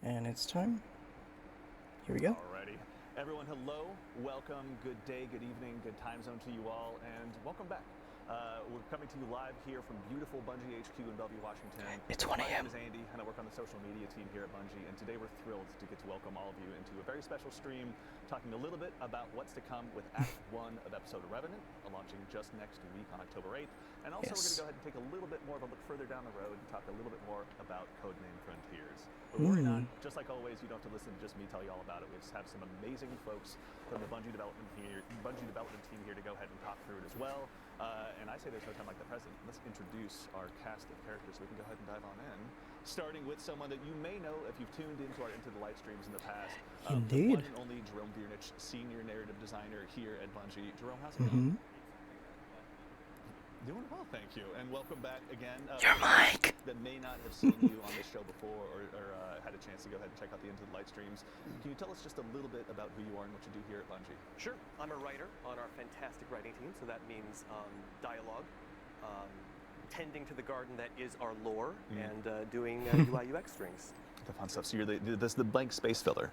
And it's time. Here we go. Alrighty. Everyone, hello, welcome, good day, good evening, good time zone to you all, and welcome back. We're coming to you live here from beautiful Bungie HQ in Bellevue, Washington. It's 1 My a.m. name is Andy, and I work on the social media team here at Bungie, and today we're thrilled to get to welcome all of you into a very special stream, talking a little bit about what's to come with Act 1 of episode of Revenant, launching just next week on October 8th. And also we're going to go ahead and take a little bit more of a look further down the road and talk a little bit more about Codename Frontiers. But worry not, just like always, you don't have to listen to just me tell you all about it. We just have some amazing folks from the Bungie development team here to go ahead and talk through it as well. And I say there's no time like the present. Let's introduce our cast of characters so we can go ahead and dive on in. Starting with someone that you may know if you've tuned into our Into the Light streams in the past. Indeed. The one and only Jerome Biernich, senior narrative designer here at Bungie. Jerome, how's it going? Doing well, thank you, and welcome back again. Your mic. That may not have seen you on this show before or had a chance to go ahead and check out the Into the Light streams. Can you tell us just a little bit about who you are and what you do here at Bungie? Sure. I'm a writer on our fantastic writing team, so that means dialogue, tending to the garden that is our lore, and doing UI UX strings. The fun stuff. So you're the blank space filler.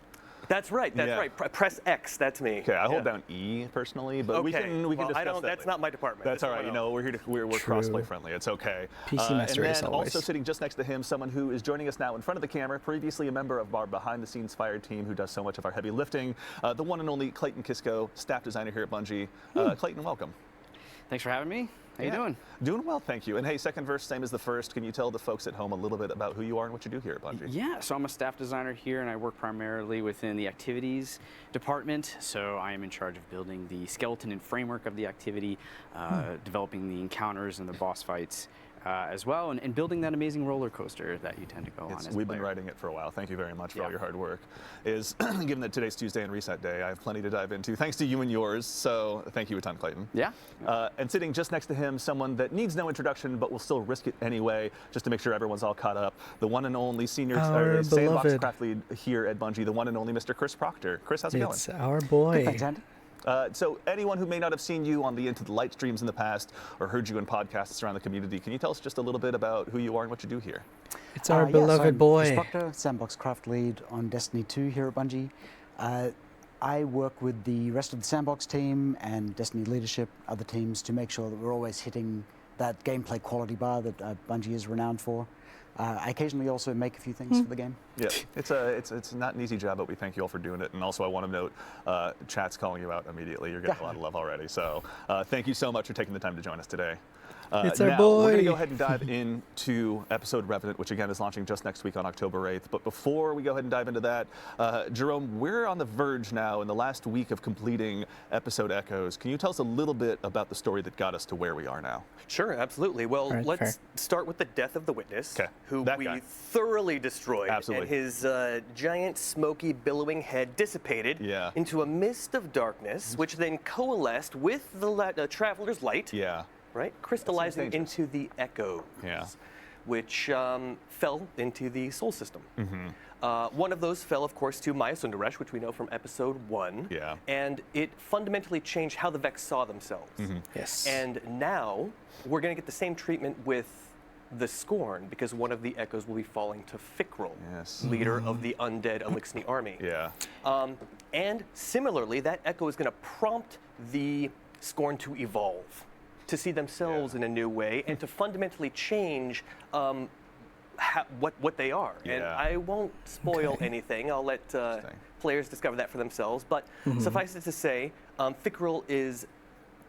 That's right. That's right. Press X. That's me. Okay, I hold down E personally, but we can discuss I don't. that That's later. not my department. That's all right. You know, we're here to we're crossplay friendly. It's okay. PC master and is then always. also sitting just next to him, someone who is joining us now in front of the camera, previously a member of our behind-the-scenes fire team, who does so much of our heavy lifting. The one and only Clayton Kisko, staff designer here at Bungie. Clayton, welcome. Thanks for having me. How you doing? Doing well, thank you. And hey, second verse, same as the first. Can you tell the folks at home a little bit about who you are and what you do here at Bungie? Yeah, so I'm a staff designer here, and I work primarily within the activities department. So I am in charge of building the skeleton and framework of the activity, developing the encounters and the boss fights as well, and building that amazing roller coaster that you tend to go on as a We've been player. writing it for a while. Thank you very much for all your hard work. Given that today's Tuesday and reset day, I have plenty to dive into. Thanks to you and yours. So thank you a ton, Clayton. Yeah. And sitting just next to him, someone that needs no introduction, but will still risk it anyway, just to make sure everyone's all caught up. The one and only senior sandbox craft lead here at Bungie, the one and only Mr. Chris Proctor. Chris, how's it going? It's our boy. Thanks, Andy. So anyone who may not have seen you on the Into the Light streams in the past or heard you in podcasts around the community, can you tell us just a little bit about who you are and what you do here? It's our Yes, beloved I'm boy. Chris Proctor, Sandbox Craft Lead on Destiny 2 here at Bungie. I work with the rest of the Sandbox team and Destiny leadership, other teams, to make sure that we're always hitting that gameplay quality bar that Bungie is renowned for. I occasionally also make a few things for the game. Yeah, it's not an easy job, but we thank you all for doing it. And also, I want to note, chat's calling you out immediately. You're getting a lot of love already. So thank you so much for taking the time to join us today. It's our now, boy. We're going to go ahead and dive into episode Revenant, which again is launching just next week on October 8th. But before we go ahead and dive into that, Jerome, we're on the verge now in the last week of completing episode Echoes. Can you tell us a little bit about the story that got us to where we are now? Sure, absolutely. Well, Right, let's start with the death of the witness, who That we guy. thoroughly destroyed. Absolutely. And his giant, smoky, billowing head dissipated into a mist of darkness, which then coalesced with the Traveler's Light. Yeah. Right? Crystallizing into the Echoes, which fell into the Sol system. One of those fell, of course, to Maya Sundaresh, which we know from episode 1. Yeah. And it fundamentally changed how the Vex saw themselves. Yes. And now we're going to get the same treatment with the Scorn, because one of the Echoes will be falling to Fikrul, leader of the undead Elixni army. Yeah. And similarly, that Echo is going to prompt the Scorn to evolve, to see themselves in a new way, and to fundamentally change what they are. And I won't spoil anything. I'll let players discover that for themselves. But suffice it to say, Fikrul is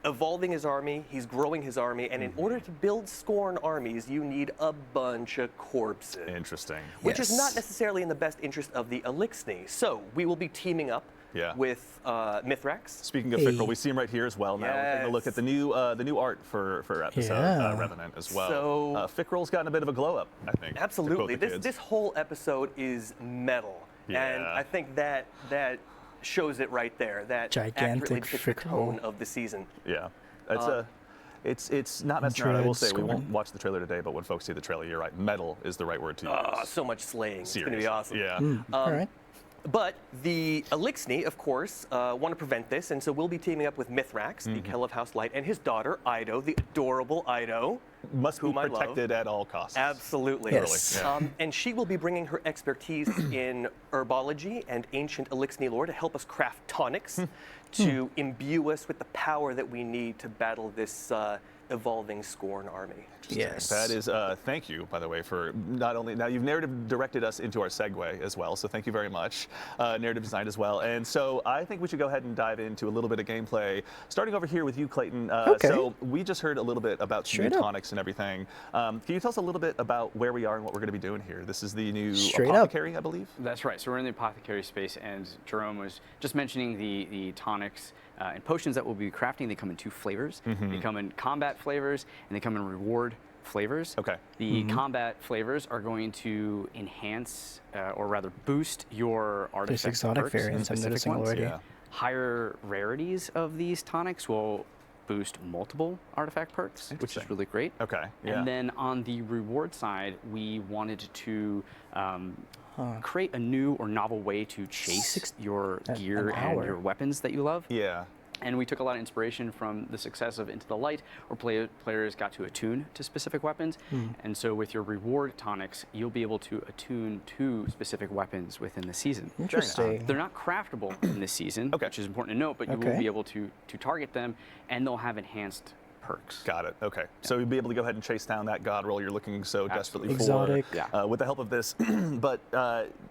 evolving his army, he's growing his army, and in order to build Scorn armies, you need a bunch of corpses. Interesting. Which is not necessarily in the best interest of the Elixni. So we will be teaming up with Mithrax. Speaking of Fikrul, we see him right here as well. Now we're taking a look at the new art for episode Revenant as well. So Fikrul's gotten a bit of a glow up, I think. Absolutely. This whole episode is metal, and I think that shows it right there. That gigantic accurately depicts the tone of the season. Yeah, it's not messing around. I will say we won't watch the trailer today, but when folks see the trailer, you're right. Metal is the right word to use. So much slaying. Seriously. It's going to be awesome. Yeah. All right. But the Elixni, of course, want to prevent this, and so we'll be teaming up with Mithrax, the Kell of House Light, and his daughter, Ido, the adorable Ido. Must be protected at all costs. Absolutely. Yes. And she will be bringing her expertise in herbology and ancient Elixni lore to help us craft tonics to imbue us with the power that we need to battle this evolving Scorn army. Yes. That is, thank you, by the way, for not only, now you've narrative directed us into our segue as well, so thank you very much. Narrative design as well. And so I think we should go ahead and dive into a little bit of gameplay, starting over here with you, Clayton. Okay. So we just heard a little bit about Straight up. tonics and everything. Can you tell us a little bit about where we are and what we're going to be doing here? This is the new Straight up. Apothecary, I believe? That's right. So we're in the apothecary space, and Jerome was just mentioning the tonics and potions that we'll be crafting. They come in 2 flavors. They come in combat flavors, and they come in reward flavors. Okay. The combat flavors are going to enhance, or rather boost your artifact There's exotic perks, variants I'm specific noticing ones. already. Yeah. Higher rarities of these tonics will boost multiple artifact perks, which is Interesting. really great. Okay, yeah. And then on the reward side, we wanted to create a new or novel way to chase your gear an and hour. your weapons that you love. Yeah. And we took a lot of inspiration from the success of Into the Light, where players got to attune to specific weapons. And so with your reward tonics, you'll be able to attune to specific weapons within the season. Interesting. They're not craftable in this season, Okay. which is important to note, but you will be able to target them, and they'll have enhanced perks. Got it. Okay. So you'll be able to go ahead and chase down that god roll you're looking so desperately Exotic. for Yeah. with the help of this. But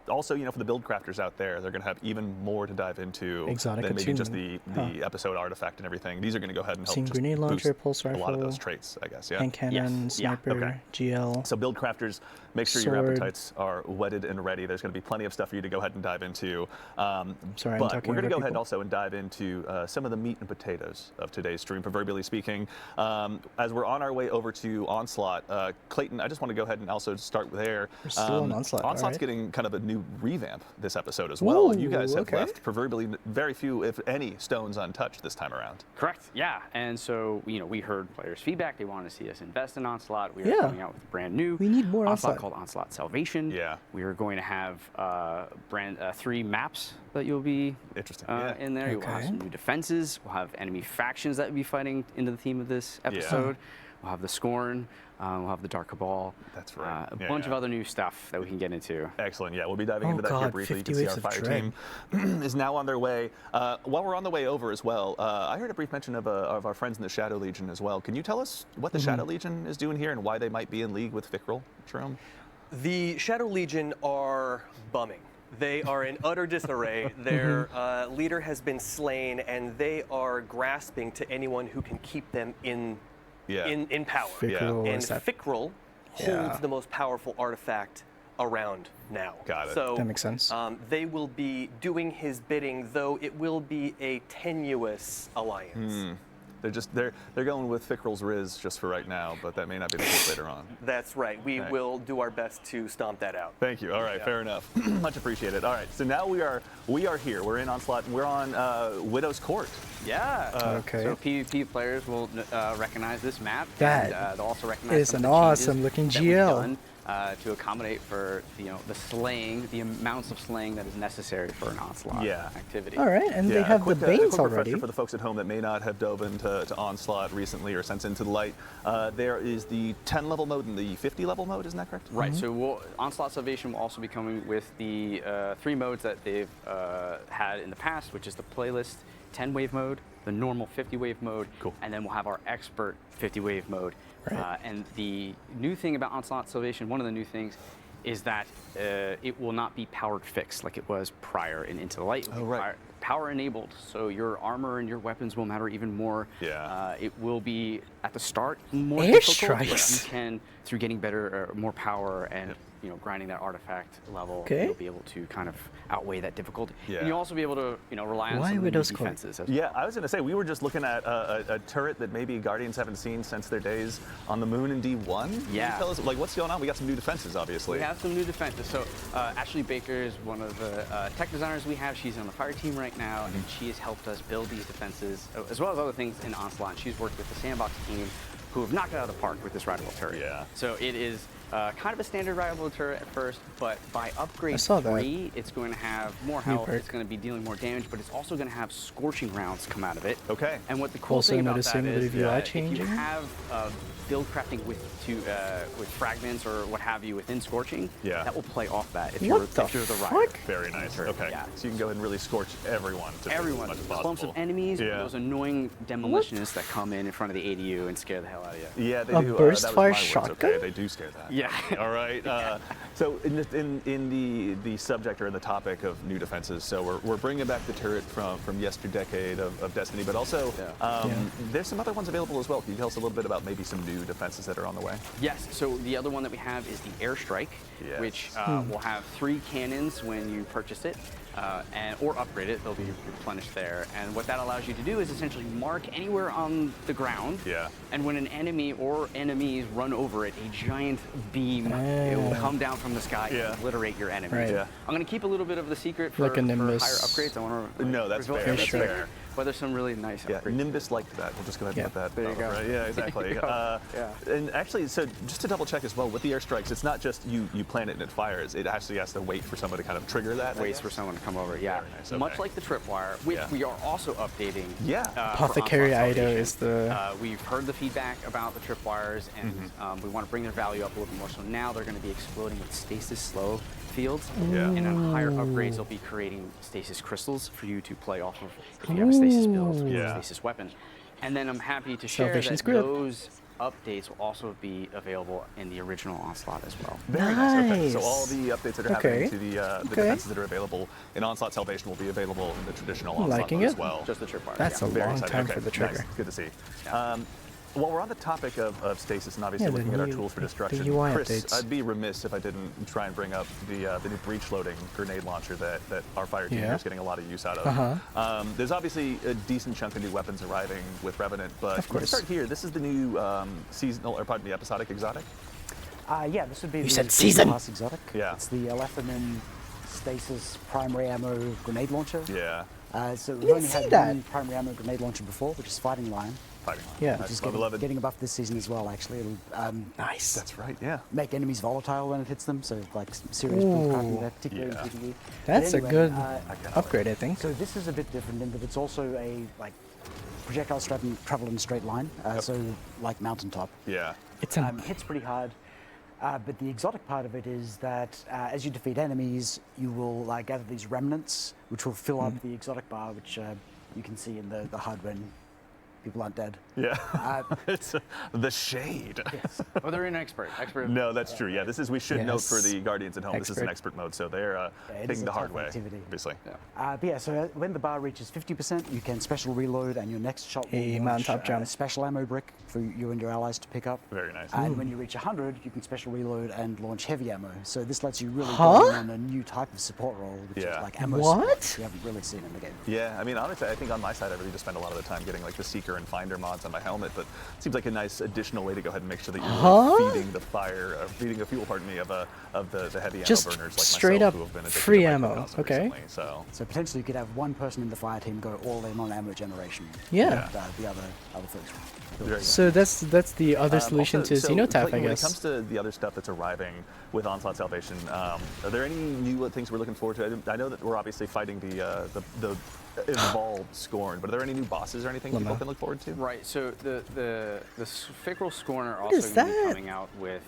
also, you know, for the build crafters out there, they're going to have even more to dive into Exotic than maybe just the attunement. episode artifact and everything. These are going to go ahead and help Seeing just grenade launcher, boost pulse a lot of rifle, those traits, I guess. Yeah. hand cannon, Yes. Yeah. sniper, Okay. GL. So build crafters, make sure your Sword. appetites are whetted and ready. There's going to be plenty of stuff for you to go ahead and dive into. Sorry, I'm but talking we're going to over go ahead people. also and dive into some of the meat and potatoes of today's stream, proverbially speaking. As we're on our way over to Onslaught, Clayton, I just want to go ahead and also start there. We're still on Onslaught, all Onslaught's right. getting kind of a new revamp this episode as well. And you Whoa, guys have okay. left proverbially very few, if any, stones untouched this time around. Correct. Yeah. And so, you know, we heard players' feedback. They wanted to see us invest in Onslaught. We are Yeah. coming out with a brand new We need more Onslaught Onslaught. called Onslaught Salvation. Yeah. We are going to have 3 maps that you'll be Interesting. Yeah. in there. You'll have Okay. some new defenses. We'll have enemy factions that will be fighting into the theme of this episode. We'll have the Scorn. We'll have the Dark Cabal. That's right. A Yeah, bunch of yeah. other new stuff that we can get into. Excellent. Yeah, we'll be diving Oh, into that here God, briefly. You 50 can see our waves of fire dread. team is now on their way. While we're on the way over as well, I heard a brief mention of our friends in the Shadow Legion as well. Can you tell us what the Shadow Legion is doing here and why they might be in league with Fickrel, Jerome? The Shadow Legion are bumming. They are in utter disarray. Their leader has been slain, and they are grasping to anyone who can keep them in power. Fickrel And is that- Fickrel Yeah. holds the most powerful artifact around now. Got it. So That makes sense. they will be doing his bidding, though it will be a tenuous alliance. They're going with Fickrel's Riz just for right now, but that may not be the case later on. That's right. We Right. will do our best to stomp that out. Thank you. All right, Yeah. fair enough. Much appreciated. All right, so now we are here. We're in Onslaught, and we're on Widow's Court. Yeah. Okay. So PvP players will recognize this map. That and, they'll also recognize is some an of the changes awesome-looking that we've GL. done, to accommodate for the slaying, the amounts of slaying that is necessary for an Onslaught activity. All right, and they Yeah, have a quick, the a Banes quick already. refresher for the folks at home that may not have dove into Onslaught recently or since Into the Light. There is the 10 level mode and the 50 level mode, isn't that correct? Right, so Onslaught Salvation will also be coming with the 3 modes that they've had in the past, which is the playlist 10 wave mode, the normal 50 wave mode, Cool. and then we'll have our expert 50 wave mode. Right. And the new thing about Onslaught Salvation, one of the new things, is that it will not be powered fixed like it was prior in Into the Light. It will be right. power enabled, so your armor and your weapons will matter even more. Yeah. It will be at the start more Airstrikes. difficult, but you can, through getting better, more power and grinding that artifact level, Okay. you'll be able to kind of outweigh that difficulty. Yeah. And you'll also be able to rely on Why some of the new Widow's Court? defenses. As Yeah, I was going to say, we were just looking at a turret that maybe Guardians haven't seen since their days on the moon in D1. Can you Yeah. tell us, what's going on? We got some new defenses, obviously. We have some new defenses. So Ashley Baker is one of the tech designers we have. She's on the fire team right now, and she has helped us build these defenses, as well as other things in Onslaught. She's worked with the Sandbox team, who have knocked it out of the park with this rideable turret. Yeah. So it is kind of a standard rival turret at first, but by upgrade saw that. 3, it's going to have more health, perk. it's going to be dealing more damage, but it's also going to have scorching rounds come out of it. Okay. And what the cool Also thing about that noticing the is UI that if changing. you have build crafting with fragments or what have you within scorching, Yeah. that will play off that if What you're the the rider. fuck? Very nice. Okay. Yeah. So you can go ahead and really scorch everyone. To Everyone, as much as clumps possible. of enemies, Yeah. those annoying demolitionists that come in front of the ADU and scare the hell out of you. Yeah, they A do. burst That was fire my words, shotgun? Okay, they do scare that. Yeah. All right. So in the subject or in the topic of new defenses, so we're bringing back the turret from yesterdecade of Destiny, but also there's some other ones available as well. Can you tell us a little bit about maybe some new defenses that are on the way? Yes, so the other one that we have is the Airstrike, Yes. which will have 3 cannons when you purchase it, or upgrade it. They'll be replenished there. And what that allows you to do is essentially mark anywhere on the ground. Yeah. And when an enemy or enemies run over it, a giant beam it will come down from the sky Yeah. and obliterate your enemies. Right. Yeah. I'm going to keep a little bit of the secret for, Like a for higher Nimbus. upgrades. I want to No, that's fair. That's fair. But there's some really nice Yeah, upgrades. Nimbus liked that. We'll just go ahead and Yeah. put that. There you go. Right? Yeah, exactly. There you go. And actually, so just to double check as well, with the airstrikes, it's not just you plant it and it fires. It actually has to wait for someone to kind of trigger that. I Waits guess? for someone to come over, yeah. Very nice, okay. Much like the tripwire, which Yeah. we are also updating. Yeah. for Apothecary Onslaught Ido Salvation. is the. We've heard the feedback about the tripwires, and we want to bring their value up a little bit more. So now they're going to be exploding with stasis slow fields, Yeah. and on higher upgrades, they'll be creating stasis crystals for you to play off of if you have a stasis build, or Yeah. a stasis weapon. And then I'm happy to share Salvation's that grip. those updates will also be available in the original Onslaught as well. Very nice. Okay. So Nice. all the updates that are Okay. happening to the Okay. defenses that are available in Onslaught Salvation will be available in the traditional Onslaught Liking mode it. as well. Just the tripwires. That's yeah. a Very long exciting. time Okay, for the trigger. Nice. Good to see. Yeah. While we're on the topic of stasis and obviously Yeah, the looking at our new- tools for the destruction, UI Chris, updates. I'd be remiss if I didn't try and bring up the new breach loading grenade launcher that our fire team Yeah. here is getting a lot of use out of. Uh-huh. There's obviously a decent chunk of new weapons arriving with Revenant, but Of let's course. start here. This is the new seasonal, or pardon me, episodic exotic. Yeah, this would be You the said season. class exotic. Yeah. It's the Elephanin Stasis primary ammo grenade launcher. Yeah. So we've didn't only see had that. one primary ammo grenade launcher before, which is Fighting Lion, Fighting on. Yeah. Nice. which is Beloved. getting a buff this season as well. Actually, it'll Nice. That's right. Yeah. make enemies volatile when it hits them. So like serious build crafting Ooh. there, particularly Yeah. in PvE. That's But a anyway, good I can't upgrade, I think. So this is a bit different in that it's also a like projectiles travel in a straight line. So like mountaintop. Yeah. It's a Hits pretty hard. But the exotic part of it is that as you defeat enemies, you will gather these remnants, which will fill up the exotic bar, which you can see in the HUD when people aren't dead. Yeah. It's the shade. Oh, they're an expert. No, that's true. Yeah, we should note for Yes. the Guardians at home, this is an Expert. expert mode, so they're it is taking a the hard tough way, activity. obviously. But yeah, so when the bar reaches 50%, you can special reload, and your next shot will A launch mountaintop jump. a special ammo brick for you and your allies to pick up. Very nice. And when you reach 100, you can special reload and launch heavy ammo. So this lets you really Huh? go in on a new type of support role, which Yeah. is like ammo What? support you haven't really seen in the game. Yeah, I mean, honestly, I think on my side, I really just spend a lot of the time getting like the Seeker and Finder mods on my helmet, but it seems like a nice additional way to go ahead and make sure that you're really feeding the fire, feeding the fuel, pardon me, of the heavy Just ammo burners like straight myself up who have been addicted free to ammo, microdosing okay. recently, so. So potentially you could have one person in the fire team go all in on ammo generation. Yeah. And, the other folks. Very nice. So that's the other solution Also, to so, Xenotaph, I Clayton, when it guess. comes to the other stuff that's arriving with Onslaught Salvation, are there any new things we're looking forward to? I know that we're obviously fighting the evolved Scorn, but are there any new bosses or anything people Lama. can look forward to? Right. So the Ficral Scorn are What also is going to be that? coming out with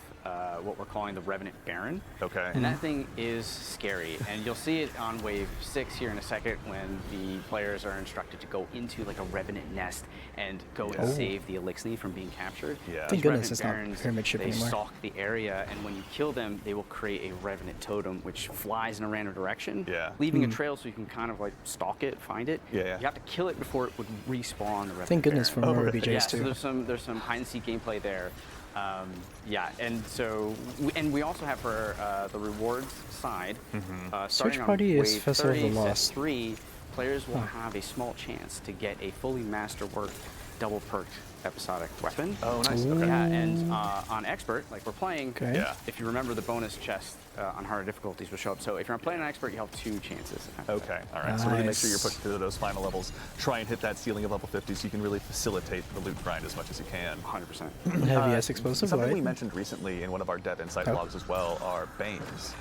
what we're calling the Revenant Baron. Okay. And that thing is scary, and you'll see it on wave 6 here in a second when the players are instructed to go into like a Revenant nest and go and save the Elixir from being captured. Yeah. Thank These goodness Revenant it's not Barons, pyramid ship they anymore. stalk the area, and when you kill them, they will create a Revenant totem which flies in a random direction, Yeah. leaving a trail so you can kind of like stalk it, find it. Yeah. You have to kill it before it would respawn the Revenant Thank goodness for Baron. more really? BJs Yeah, too. so there's some hide and seek gameplay there. Yeah, and so we also have for the rewards side, starting on party is wave Festival of the 30, set Lost. 3, players will have a small chance to get a fully masterworked double perked episodic weapon. Oh, nice. Okay. Yeah, and on expert, like we're playing, Okay. if you remember, the bonus chest on harder difficulties will show up. So if you're playing on expert, you have 2 chances. Okay, all right. So really make sure you're Nice. pushing through those final levels. Try and hit that ceiling of level 50 so you can really facilitate the loot grind as much as you can. 100%. Heavy S explosive, Something we right? mentioned recently in one of our Dev Insight Oh. vlogs as well are Banes,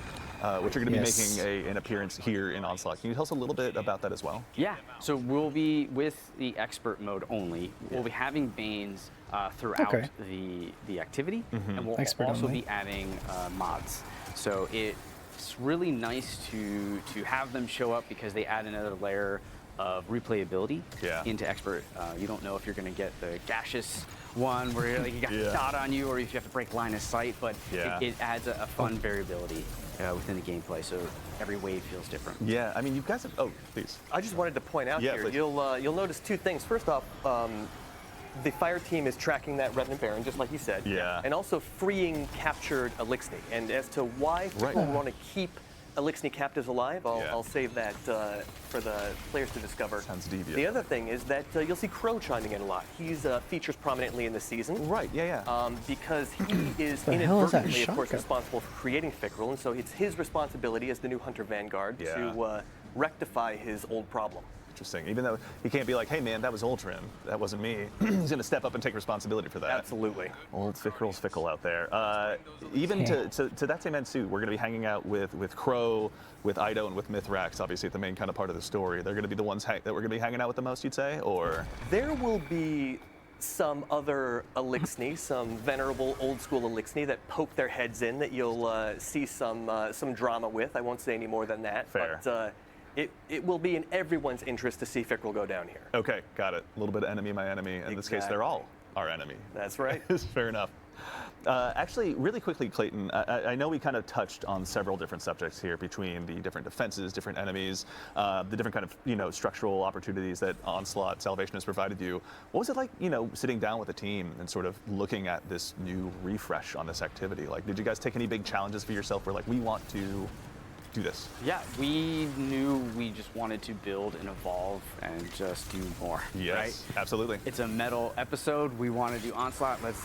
which are going to Yes. be making an appearance here in Onslaught. Can you tell us a little bit about that as well? Yeah, so we'll be, with the expert mode only, we'll be having Banes throughout Okay. the activity, and we'll Expert also only. be adding mods. So it's really nice to have them show up because they add another layer of replayability into expert. You don't know if you're going to get the gaseous one where you're, like, you got a dot on you, or if you have to break line of sight, but it adds a fun variability within the gameplay, so every wave feels different. Yeah, I mean, you guys have, oh, please. I just wanted to point out Yeah, here, please. you'll notice 2 things. First off, the fire team is tracking that Revenant Baron, just like you said. Yeah. And also freeing captured Elixni. And as to why people want to keep Elixni captives alive, I'll save that for the players to discover. Sounds devious. The other thing is that you'll see Crow chiming in a lot. He's features prominently in the season. Right, yeah. Because he is The hell is that inadvertently, of course, shotgun? responsible for creating Fickrel, and so it's his responsibility as the new Hunter Vanguard Yeah. to rectify his old problem. Interesting. Even though he can't be like, hey man, that was Ultron, that wasn't me. He's going to step up and take responsibility for that. Absolutely. Old Fickrel's fickle out there. Even to that same end too, we're going to be hanging out with Crow, with Ido, and with Mithrax, obviously the main kind of part of the story. They're going to be the ones that we're going to be hanging out with the most, you'd say, or? There will be some other Elixni, some venerable old school Elixni that poke their heads in that you'll see some drama with. I won't say any more than that. Fair. But it will be in everyone's interest to see Fickrel go down here. Okay, got it. A little bit of enemy, my enemy. In this case, they're all our enemy. That's right. Fair enough. Actually, really quickly, Clayton, I know we kind of touched on several different subjects here between the different defenses, different enemies, the different kind of, structural opportunities that Onslaught Salvation has provided you. What was it like, sitting down with the team and sort of looking at this new refresh on this activity? Like, did you guys take any big challenges for yourself where, like, we want to do this? Yeah, we knew we just wanted to build and evolve and just do more. Yes, right? absolutely. It's a metal episode. We want to do Onslaught. Let's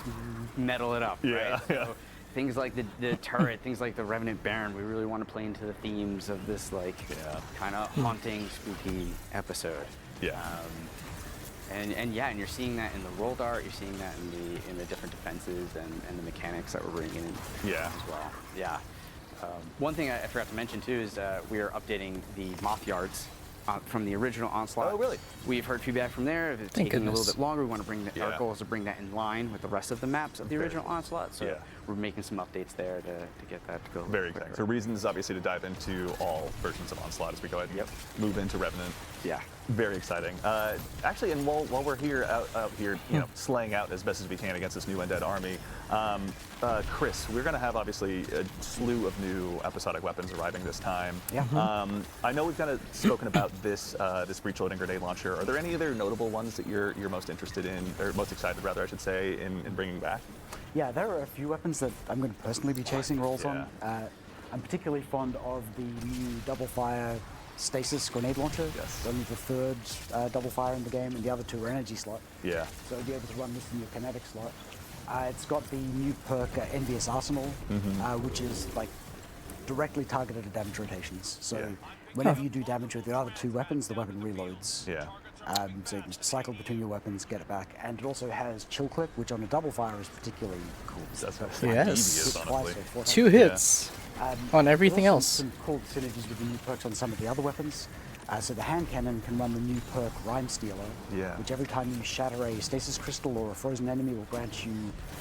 metal it up. Yeah, right? yeah. So things like the turret, things like the Revenant Baron. We really want to play into the themes of this kind of haunting, spooky episode. Yeah. And you're seeing that in the roll dart. You're seeing that in the different defenses and the mechanics that we're bringing in as well. Yeah. One thing I forgot to mention too is we are updating the moth yards from the original Onslaught. Oh, really? We've heard feedback from there. If it's Thank taking a goodness. little bit longer, we want to bring our goal is to bring that in line with the rest of the maps of the original Onslaught. So we're making some updates there to get that to go. Very exciting. So reasons obviously to dive into all versions of Onslaught as we go ahead and move into Revenant. Yeah. Very exciting. Actually, and while we're here out here, slaying out as best as we can against this new undead army, Chris, we're going to have obviously a slew of new episodic weapons arriving this time. Yeah. I know we've kind of spoken about this breach loading grenade launcher. Are there any other notable ones that you're most interested in, or most excited rather, I should say, in bringing back? Yeah, there are a few weapons that I'm going to personally be chasing rolls on. I'm particularly fond of the new double fire stasis grenade launcher. Yes. Only the third double fire in the game, and the other 2 are energy slot. Yeah. So you'll be able to run this in your kinetic slot. It's got the new perk Envious Arsenal, which is like directly targeted at damage rotations. So whenever you do damage with the other 2 weapons, the weapon reloads. Yeah. So you can cycle between your weapons, get it back. And it also has chill clip, which on a double fire is particularly cool. That's Yes. devious, honestly. 4 2 times. hits on everything There's else. some cool synergies with the new perks on some of the other weapons. So the hand cannon can run the new perk Rhyme Stealer, which every time you shatter a stasis crystal or a frozen enemy will grant you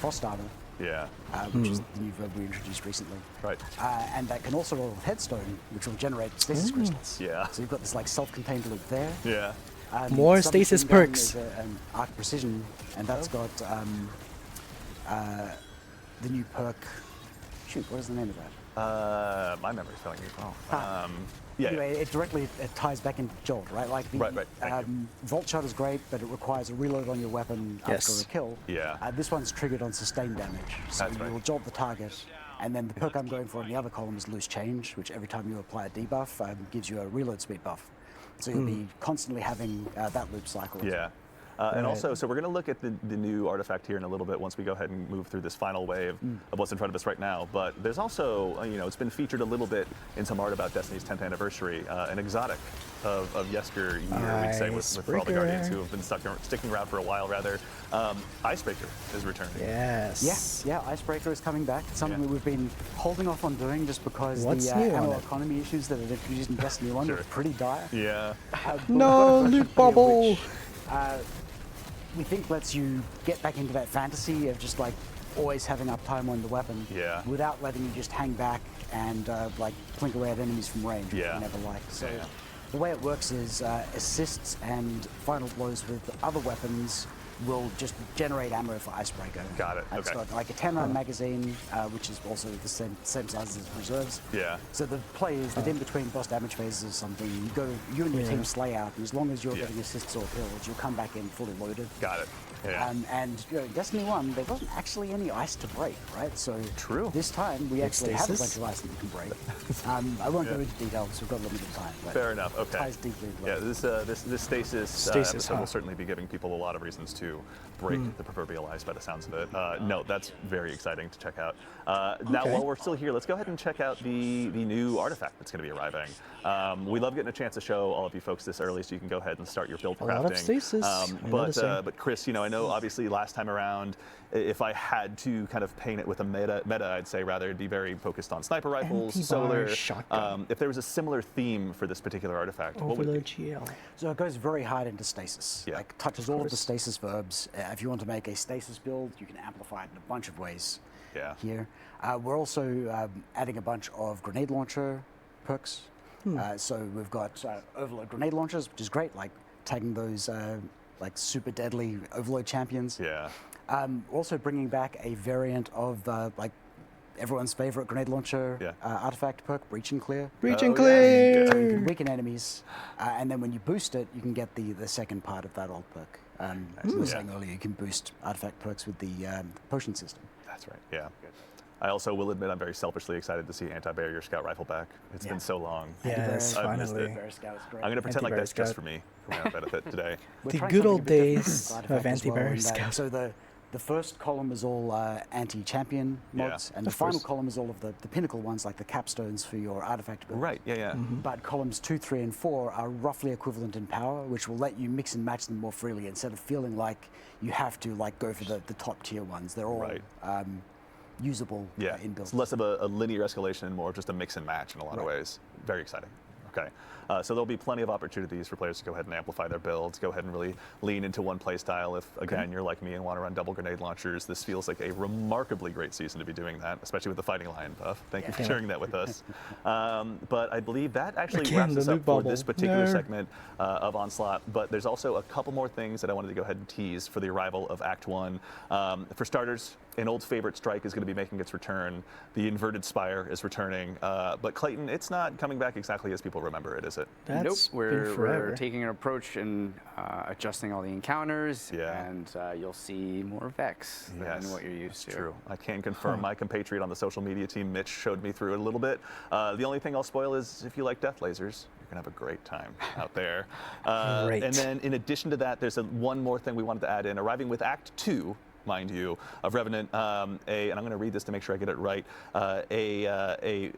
frost armor. Yeah. Which is the new verb we introduced recently. Right. And that can also roll with Headstone, which will generate stasis crystals. Yeah. So you've got this like self-contained loop there. Yeah. More Submachine stasis gun perks. is an arc precision, and that's got the new perk. Shoot, what is the name of that? My memory's failing me as well. Anyway, it directly ties back into Jolt, right? Like the Right, thank you. Vault Shot is great, but it requires a reload on your weapon after a kill. Yeah. This one's triggered on sustained damage, so That's right. you'll jolt the target, and then the perk I'm going for in the other column is Loose Change, which every time you apply a debuff gives you a reload speed buff. So you'll be constantly having that loop cycle. Yeah. And also, so we're going to look at the new artifact here in a little bit once we go ahead and move through this final wave of what's in front of us right now. But there's also, it's been featured a little bit in some art about Destiny's 10th anniversary, an exotic of yesteryear, we'd say, with all the Guardians who have been sticking around for a while, rather. Icebreaker is returning. Yes. Yeah, Icebreaker is coming back. It's something that we've been holding off on doing just because What's the new on ammo it? economy issues that are introduced in Destiny 1 were pretty dire. Yeah. But No, we've got a version loot here bubble. which, we think lets you get back into that fantasy of just like always having uptime on the weapon without letting you just hang back and like plink away at enemies from range, which we never like. So the way it works is assists and final blows with other weapons will just generate ammo for Icebreaker. Got it. It's got like a 10-round magazine, which is also the same size as reserves. Yeah. So the play is that in between boss damage phases or something, you and your team slay out, and as long as you're getting assists or kills, you'll come back in fully loaded. Got it. Yeah. And in Destiny 1, there wasn't actually any ice to break, right? So True. this time we actually have a stasis? bunch of ice that you can break. I won't go into detail because we've got limited time. But Fair enough. it Okay. ties deeply into Yeah, this stasis episode huh? will certainly be giving people a lot of reasons to break the proverbial ice by the sounds of it. No, that's very exciting to check out. Now, while we're still here, let's go ahead and check out the new artifact that's going to be arriving. We love getting a chance to show all of you folks this early, so you can go ahead and start your build crafting. A lot of stasis. But Chris, I know obviously last time around, if I had to kind of paint it with a meta, I'd say rather it'd be very focused on sniper rifles, solar. Shotgun. If there was a similar theme for this particular artifact, what would it be? GL. So it goes very hard into stasis. Yeah. Like touches all of the stasis verbs. If you want to make a stasis build, you can amplify it in a bunch of ways. Here, we're also adding a bunch of grenade launcher perks. So we've got overload grenade launchers, which is great, like tagging those like super deadly overload champions. Yeah. Also bringing back a variant of like everyone's favorite grenade launcher artifact perk, Breach and Clear. Breach and So you clear. can weaken enemies, and then when you boost it, you can get the second part of that old perk. As I was saying earlier, you can boost artifact perks with the potion system. That's right. Yeah. I also will admit I'm very selfishly excited to see anti-barrier scout rifle back. It's been so long. Yes, I've missed finally. it. Bear Scout is great. I'm going to pretend like Anti-barrier that's just scout. for me, for my own benefit today. We're The trying good something old a bit different days with of Artifact as well, anti-barrier in that- scout. So the first column is all anti-champion mods, and the final column is all of the pinnacle ones, like the capstones for your artifact build. Right, yeah. But columns 2, 3, and 4 are roughly equivalent in power, which will let you mix and match them more freely instead of feeling like you have to like go for the top tier ones. They're all usable in builds. It's less of a linear escalation and more of just a mix and match in a lot of ways. Very exciting. Okay, so there'll be plenty of opportunities for players to go ahead and amplify their builds, go ahead and really lean into one play style. If, again, you're like me and want to run double grenade launchers, this feels like a remarkably great season to be doing that, especially with the Fighting Lion buff. Thank you for sharing that with us. But I believe that actually wraps us up for this particular segment of Onslaught. But there's also a couple more things that I wanted to go ahead and tease for the arrival of Act 1. For starters, an old favorite strike is going to be making its return. The inverted spire is returning. But Clayton, it's not coming back exactly as people remember it, is it? That's Nope, been forever. we're taking an approach and adjusting all the encounters, and you'll see more Vex than what you're used to. True. I can confirm my compatriot on the social media team, Mitch, showed me through it a little bit. The only thing I'll spoil is if you like death lasers, you're going to have a great time out there. Great. And then in addition to that, there's one more thing we wanted to add in, arriving with Act 2, mind you, of Revenant, and I'm going to read this to make sure I get it right,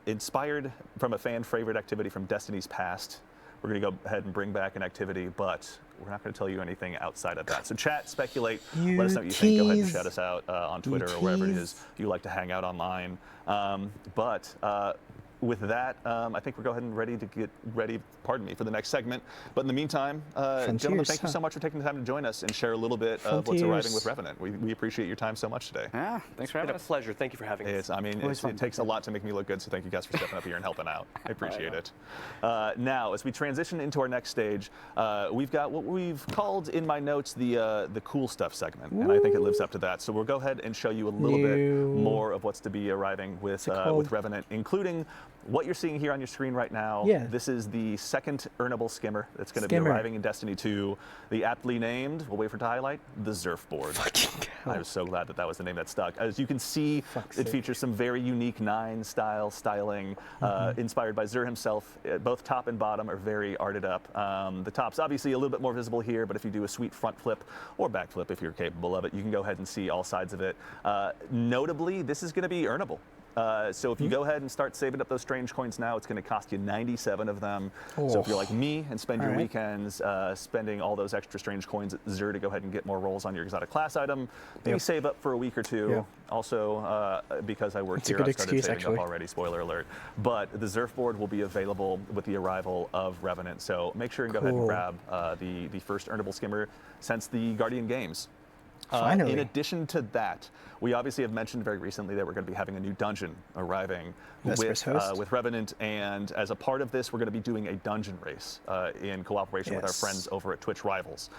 inspired from a fan favorite activity from Destiny's past. We're going to go ahead and bring back an activity, but we're not going to tell you anything outside of that. So chat, speculate, let us know what you think. Go ahead and shout us out on Twitter or wherever it is you like to hang out online. With that, I think we're going ready to get ready, for the next segment. But in the meantime, gentlemen, thank you so much for taking the time to join us and share a little bit of what's arriving with Revenant. We appreciate your time so much today. Yeah, thanks for having us. It's been a pleasure. Thank you for having us. It takes a lot to make me look good, so thank you guys for stepping up here and helping out. I appreciate it. Now, as we transition into our next stage, we've got what we've called in my notes the cool stuff segment, and I think it lives up to that. So we'll go ahead and show you a little bit more of what's to be arriving with Revenant, including what you're seeing here on your screen right now, this is the second earnable skimmer that's going to be arriving in Destiny 2. The aptly named, we'll wait for it to highlight, the Surfboard. I was so glad that that was the name that stuck. As you can see, it features some very unique 9 style styling, inspired by Xur himself. Both top and bottom are very arted up. The top's obviously a little bit more visible here, but if you do a sweet front flip or back flip, if you're capable of it, you can go ahead and see all sides of it. Notably, this is going to be earnable. So if you go ahead and start saving up those strange coins now, it's going to cost you 97 of them. So if you're like me and spend your weekends spending all those extra strange coins at Xur to go ahead and get more rolls on your exotic class item, maybe save up for a week or two. Also, because I work here, I started saving up already, spoiler alert. But the Surfboard will be available with the arrival of Revenant. So make sure and go ahead and grab the first earnable skimmer since the Guardian Games. In addition to that, we obviously have mentioned very recently that we're going to be having a new dungeon arriving with Revenant, and as a part of this, we're going to be doing a dungeon race in cooperation with our friends over at Twitch Rivals.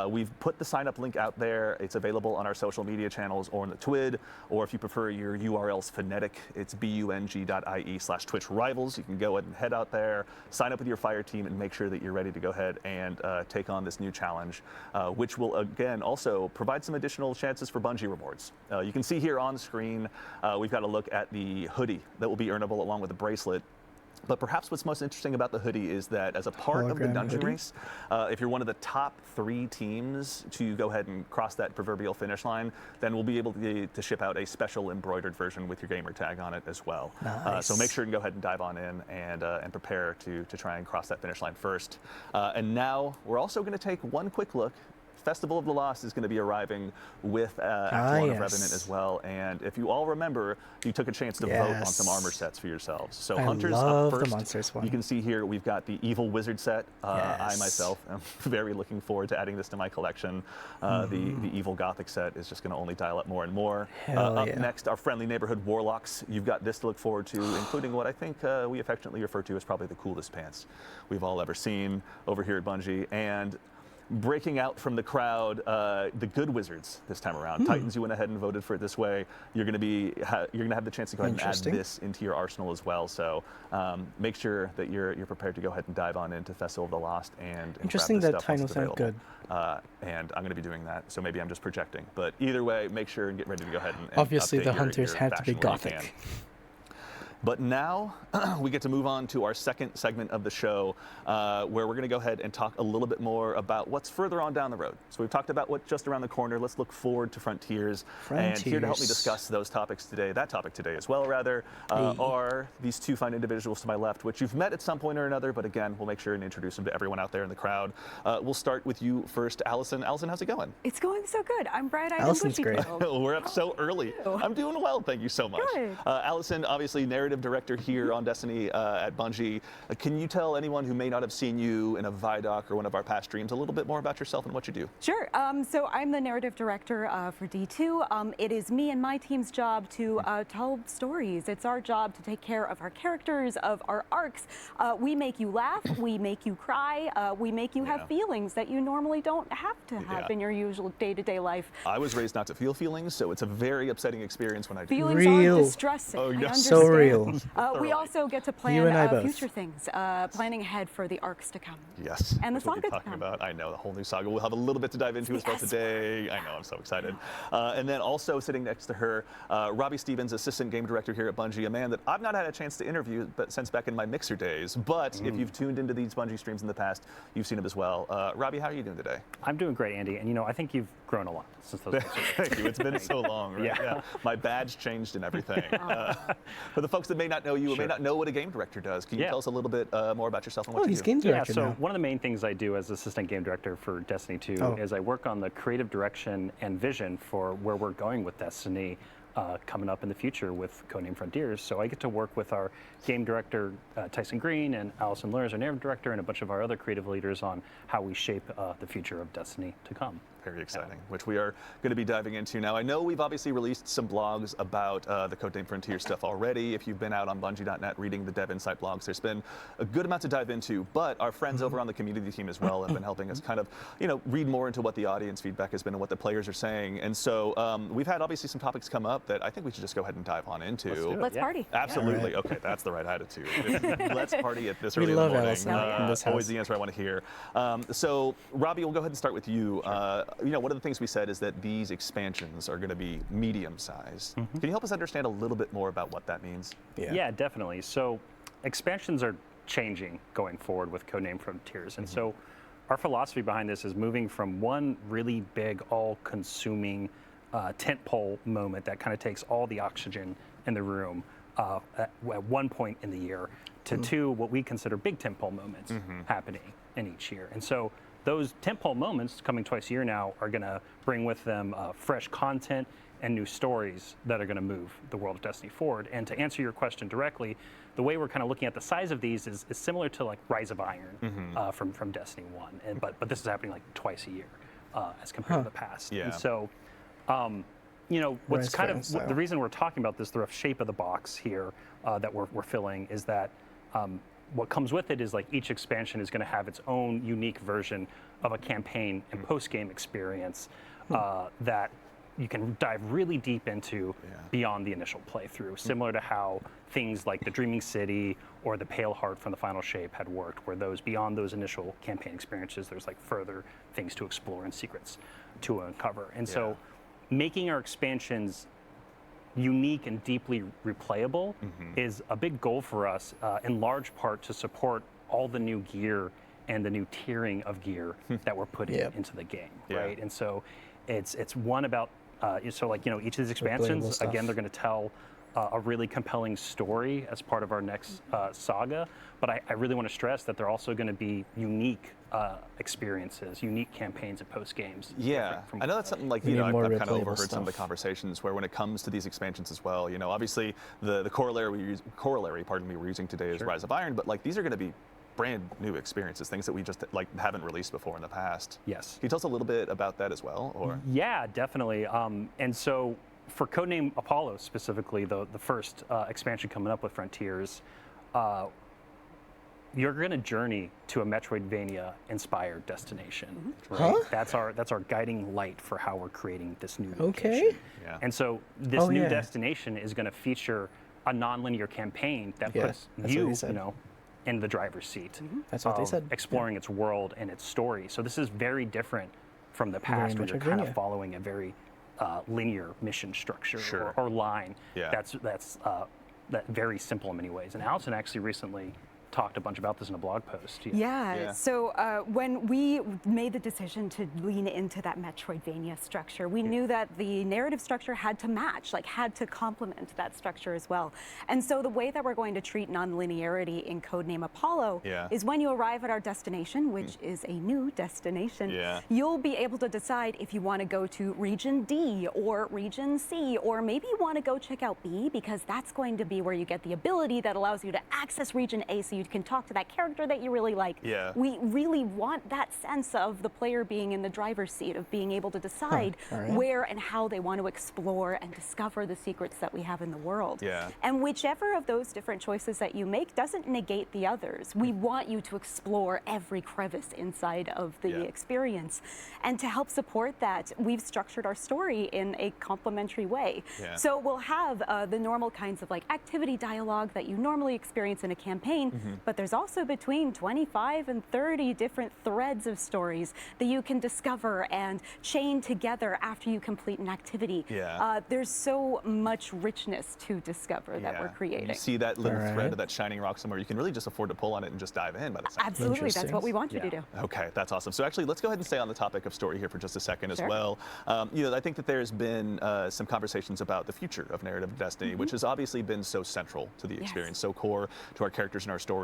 We've put the sign-up link out there. It's available on our social media channels or in the TWID, or if you prefer your URL's phonetic, it's bung.ie/Twitch Rivals. You can go ahead and head out there, sign up with your fire team, and make sure that you're ready to go ahead and take on this new challenge, which will again also provide some additional chances for Bungie rewards. You can see here on screen, we've got a look at the hoodie that will be earnable along with the bracelet. But perhaps what's most interesting about the hoodie is that as a part of the dungeon race, if you're one of the top 3 teams to go ahead and cross that proverbial finish line, then we'll be able to ship out a special embroidered version with your gamer tag on it as well. So make sure and go ahead and dive on in and prepare to try and cross that finish line first. And now we're also going to take one quick look. Festival of the Lost is going to be arriving with Act 1 of Revenant as well. And if you all remember, you took a chance to vote on some armor sets for yourselves. So Hunters up first. The Monsters one. You can see here we've got the Evil Wizard set. I myself am very looking forward to adding this to my collection. The Evil Gothic set is just going to only dial up more and more. Up next, our friendly neighborhood Warlocks. You've got this to look forward to, including what I think we affectionately refer to as probably the coolest pants we've all ever seen over here at Bungie. And breaking out from the crowd, the Good Wizards this time around. Titans, you went ahead and voted for it this way. You're going to have the chance to go ahead and add this into your arsenal as well. So make sure that you're prepared to go ahead and dive on into Festival of the Lost and interesting grab that this stuff Titans aren't good. And I'm going to be doing that. So maybe I'm just projecting. But either way, make sure and get ready to go ahead and obviously update the Hunters your have to be faction where you Gothic. can. But now we get to move on to our second segment of the show, where we're going to go ahead and talk a little bit more about what's further on down the road. So we've talked about what's just around the corner. Let's look forward to Frontiers. And here to help me discuss those topics today, that topic today as well, rather, are these 2 fine individuals to my left, which you've met at some point or another. But again, we'll make sure and introduce them to everyone out there in the crowd. We'll start with you first, Allison. Allison, how's it going? It's going so good. I'm bright-eyed and Allison's great. We're up so early. I'm doing well. Thank you so much. Good. Allison, obviously narrative director here on Destiny at Bungie. Can you tell anyone who may not have seen you in a Vidoc or one of our past streams a little bit more about yourself and what you do? Sure. So I'm the narrative director for D2. It is me and my team's job to tell stories. It's our job to take care of our characters, of our arcs. We make you laugh. We make you cry. We make you have feelings that you normally don't have to have in your usual day-to-day life. I was raised not to feel feelings, so it's a very upsetting experience when I do. Feelings are distressing. Oh, I yes. So real. We also get to plan future things, planning ahead for the arcs to come. Yes. And the that's what saga we're talking about. I know, the whole new saga. We'll have a little bit to dive into as well today. I know, I'm so excited. And then also sitting next to her, Robbie Stevens, assistant game director here at Bungie, a man that I've not had a chance to interview since back in my Mixer days. But if you've tuned into these Bungie streams in the past, you've seen him as well. Robbie, how are you doing today? I'm doing great, Andy. And I think you've grown a lot since those days. Thank you. It's been so long, right? Yeah. My badge changed and everything. For the folks that may not know you or may not know what a game director does, can you tell us a little bit more about yourself and what you do? He's game director so now. One of the main things I do as assistant game director for Destiny 2 is I work on the creative direction and vision for where we're going with Destiny coming up in the future with Codename Frontiers. So I get to work with our game director, Tyson Green, and Allison Lurs, our narrative director, and a bunch of our other creative leaders on how we shape the future of Destiny to come. Very exciting, which we are going to be diving into now. I know we've obviously released some blogs about the Codename Frontier stuff already. If you've been out on Bungie.net reading the Dev Insight blogs, there's been a good amount to dive into. But our friends over on the community team as well have been helping us kind of, read more into what the audience feedback has been and what the players are saying. And so we've had obviously some topics come up. up that I think we should just go ahead and dive on into. Let's party. Absolutely. Okay, that's the right attitude. Let's party at this early We in the love morning. Allison in this Always house. the answer I want to hear. So, Robbie, we'll go ahead and start with you. One of the things we said is that these expansions are going to be medium-sized. Can you help us understand a little bit more about what that means? Yeah, definitely. So, expansions are changing going forward with Codename Frontiers, and so our philosophy behind this is moving from one really big, all-consuming tentpole moment that kind of takes all the oxygen in the room at one point in the year to two what we consider big tentpole moments happening in each year. And so those tentpole moments coming twice a year now are going to bring with them fresh content and new stories that are going to move the world of Destiny forward. And to answer your question directly, the way we're kind of looking at the size of these is similar to like Rise of Iron from Destiny 1, but this is happening like twice a year as compared to the past. Yeah. And so, what's kind of the reason we're talking about this, the rough shape of the box here that we're filling is that what comes with it is like each expansion is going to have its own unique version of a campaign and post-game experience that you can dive really deep into beyond the initial playthrough, similar to how things like the Dreaming City or the Pale Heart from the Final Shape had worked, where those beyond those initial campaign experiences, there's like further things to explore and secrets to uncover. And so making our expansions unique and deeply replayable is a big goal for us, in large part to support all the new gear and the new tiering of gear that we're putting into the game, right? And so it's one about each of these expansions, again, they're going to tell a really compelling story as part of our next saga, but I really want to stress that they're also going to be unique experiences, unique campaigns and post games. Yeah, I know that's something like, I've kind of overheard some of the conversations where when it comes to these expansions as well, obviously the corollary we're using today is Rise of Iron, but like these are going to be brand new experiences, things that we just like haven't released before in the past. Yes. Can you tell us a little bit about that as well? Or yeah, definitely. And so for Codename Apollo specifically, the first expansion coming up with Frontiers, you're going to journey to a Metroidvania-inspired destination. Right? That's our guiding light for how we're creating this new location. Yeah. And so this new destination is going to feature a non-linear campaign that puts you in the driver's seat. That's what they said. Exploring its world and its story. So this is very different from the past, where you're kind of following a very linear mission structure or line. That's very simple in many ways. And Allison actually recently talked a bunch about this in a blog post. So when we made the decision to lean into that Metroidvania structure, we knew that the narrative structure had to match, had to complement that structure as well. And so the way that we're going to treat non-linearity in Codename Apollo is when you arrive at our destination, which is a new destination, you'll be able to decide if you want to go to Region D or Region C, or maybe you want to go check out B, because that's going to be where you get the ability that allows you to access Region A, so you can talk to that character that you really like. We really want that sense of the player being in the driver's seat, of being able to decide where and how they want to explore and discover the secrets that we have in the world. And whichever of those different choices that you make doesn't negate the others. We want you to explore every crevice inside of the experience. And to help support that, we've structured our story in a complementary way. So we'll have the normal kinds of activity dialogue that you normally experience in a campaign, but there's also between 25 and 30 different threads of stories that you can discover and chain together after you complete an activity. There's so much richness to discover that we're creating. You see that little thread of that shining rock somewhere, you can really just afford to pull on it and just dive in by the time. Absolutely, that's what we want you to do. Okay, that's awesome. So actually, let's go ahead and stay on the topic of story here for just a second as well. I think that there's been some conversations about the future of narrative Destiny, which has obviously been so central to the experience, so core to our characters and our stories.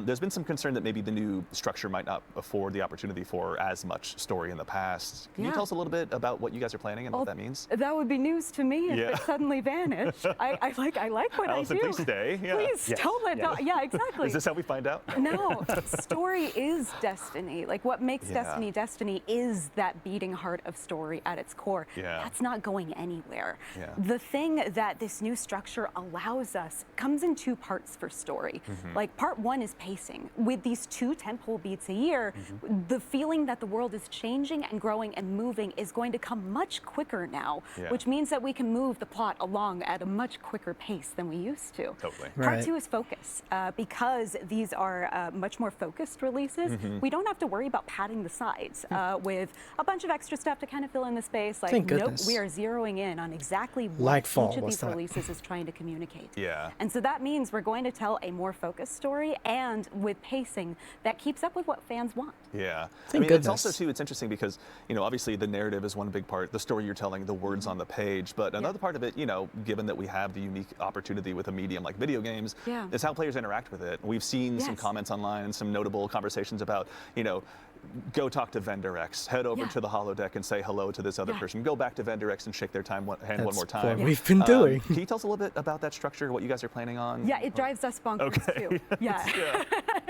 There's been some concern that maybe the new structure might not afford the opportunity for as much story in the past. Can you tell us a little bit about what you guys are planning and what that means? That would be news to me if it suddenly vanished. I like what Allison, I do. please stay. Please don't let exactly. Is this how we find out? No, story is Destiny. What makes Destiny Destiny is that beating heart of story at its core. That's not going anywhere. The thing that this new structure allows us comes in two parts for story. Part one is pacing. With these 2 tentpole beats a year, the feeling that the world is changing and growing and moving is going to come much quicker now, which means that we can move the plot along at a much quicker pace than we used to. Totally. Part two is focus. Because these are much more focused releases, we don't have to worry about padding the sides with a bunch of extra stuff to kind of fill in the space. Like, nope, we are zeroing in on exactly what each of these releases is trying to communicate. Yeah. And so that means we're going to tell a more focused story, and with pacing that keeps up with what fans want. Yeah. I mean, it's also, too, it's interesting because, you know, obviously the narrative is one big part, the story you're telling, the words on the page, but another part of it, you know, given that we have the unique opportunity with a medium like video games, is how players interact with it. We've seen some comments online and some notable conversations about, you know, go talk to vendor X, head over to the holodeck and say hello to this other person, go back to vendor X and shake their hand one more time. That's what we've been doing. Can you tell us a little bit about that structure, what you guys are planning on? Yeah, it drives us bonkers too. Yeah.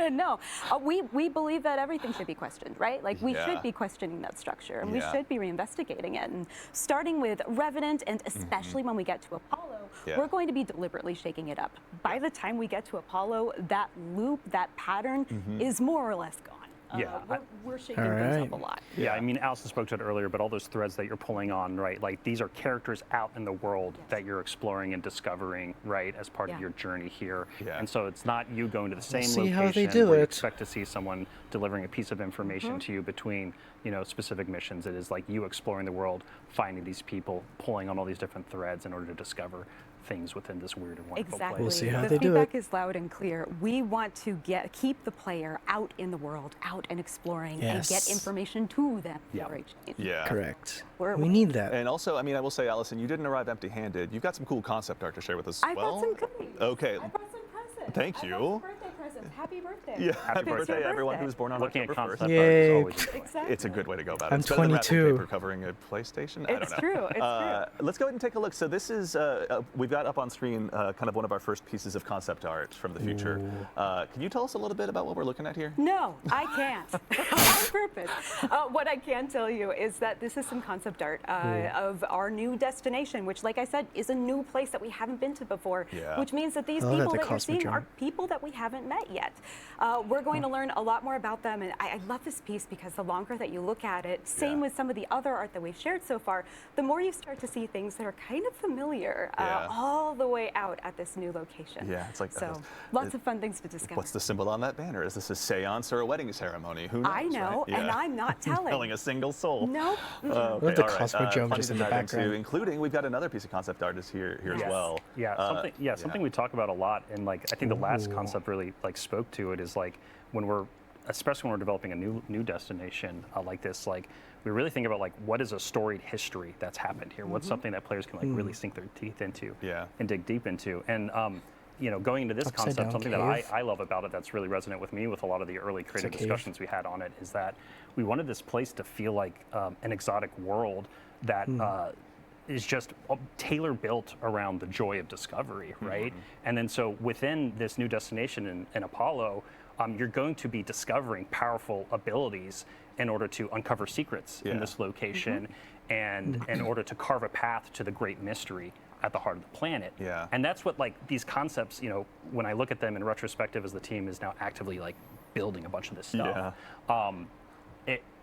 No, we believe that everything should be questioned, right? Like, we should be questioning that structure, and we should be reinvestigating it. And starting with Revenant, and especially when we get to Apollo, we're going to be deliberately shaking it up. By the time we get to Apollo, that loop, that pattern is more or less gone. We're shaking things up a lot. Yeah, I mean, Allison spoke to it earlier, but all those threads that you're pulling on, right? Like, these are characters out in the world that you're exploring and discovering, right, as part of your journey here. And so it's not you going to the same location where you expect to see someone delivering a piece of information to you between, you know, specific missions. It is like you exploring the world, finding these people, pulling on all these different threads in order to discover things within this weird and wonderful place. We'll see how the they do it. feedback is loud and clear. We want to keep the player out in the world, out and exploring, and get information to them for a change. Correct. We need that. And also, I mean, I will say, Allison, you didn't arrive empty-handed. You've got some cool concept art to share with us as well. I brought some cookies. Okay. I brought some presents. Thank you. I brought some birthday presents. Happy birthday. Yeah, happy birthday, everyone who's born on Looking at October 1st. concept art is always Exactly. It's a good way to go about it. I'm It's better than wrapping 22. paper covering a PlayStation. I don't know. It's true. It's true. Let's go ahead and take a look. So this is, we've got up on screen kind of one of our first pieces of concept art from the future. Can you tell us a little bit about what we're looking at here? No, I can't. On purpose. What I can tell you is that this is some concept art of our new destination, which, like I said, is a new place that we haven't been to before, which means that these people that you're seeing are people that we haven't met yet. We're going to learn a lot more about them, and I love this piece because the longer that you look at it, same with some of the other art that we've shared so far, the more you start to see things that are kind of familiar all the way out at this new location. Yeah, it's like so lots of fun things to discover. What's the symbol on that banner? Is this a seance or a wedding ceremony? Who knows? I know, right? and I'm not telling. Telling a single soul. Nope. Okay, the all right. Cosmodrome just in the background. Including, we've got another piece of concept art here as well. Something we talk about a lot, and like I think the last concept really like spoke to it is like especially when we're developing a new destination like this, like we really think about like what is a storied history that's happened here. What's something that players can like really sink their teeth into and dig deep into. And you know, going into this concept, something that I love about it that's really resonant with me with a lot of the early creative discussions we had on it is that we wanted this place to feel like an exotic world that is just tailor-built around the joy of discovery, right? And then so within this new destination in Apollo, you're going to be discovering powerful abilities in order to uncover secrets in this location and in order to carve a path to the great mystery at the heart of the planet. And that's what like these concepts, you know, when I look at them in retrospective as the team is now actively like building a bunch of this stuff,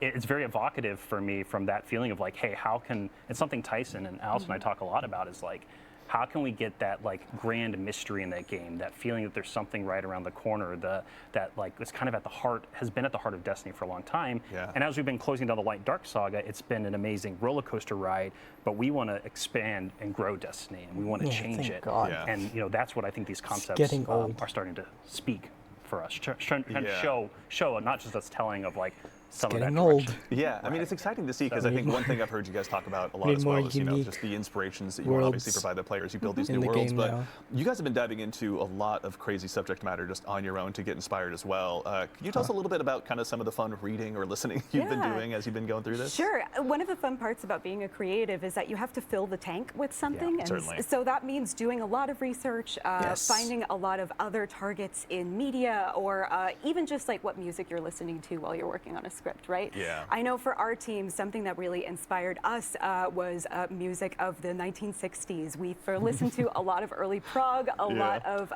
it's very evocative for me from that feeling of like, hey, how can, it's something Tyson and Allison and I talk a lot about is like, how can we get that like grand mystery in that game, that feeling that there's something right around the corner, that like it's kind of at the heart, has been at the heart of Destiny for a long time. And as we've been closing down the Light Dark saga, it's been an amazing roller coaster ride, but we want to expand and grow Destiny and we want to change it. And you know, that's what I think these concepts are starting to speak for us, trying to show not just us telling of like some of that direction. Yeah, I mean, it's exciting to see because I think one thing I've heard you guys talk about a lot as well is, you know, just the inspirations that you want to obviously provide the players. You build these new worlds, but you guys have been diving into a lot of crazy subject matter just on your own to get inspired as well. Can you tell us a little bit about kind of some of the fun reading or listening you've been doing as you've been going through this? Sure. One of the fun parts about being a creative is that you have to fill the tank with something. And so that means doing a lot of research, finding a lot of other targets in media, or even just like what music you're listening to while you're working on a script. script, right? Yeah. I know for our team, something that really inspired us was music of the 1960s. We listened to a lot of early prog, a lot of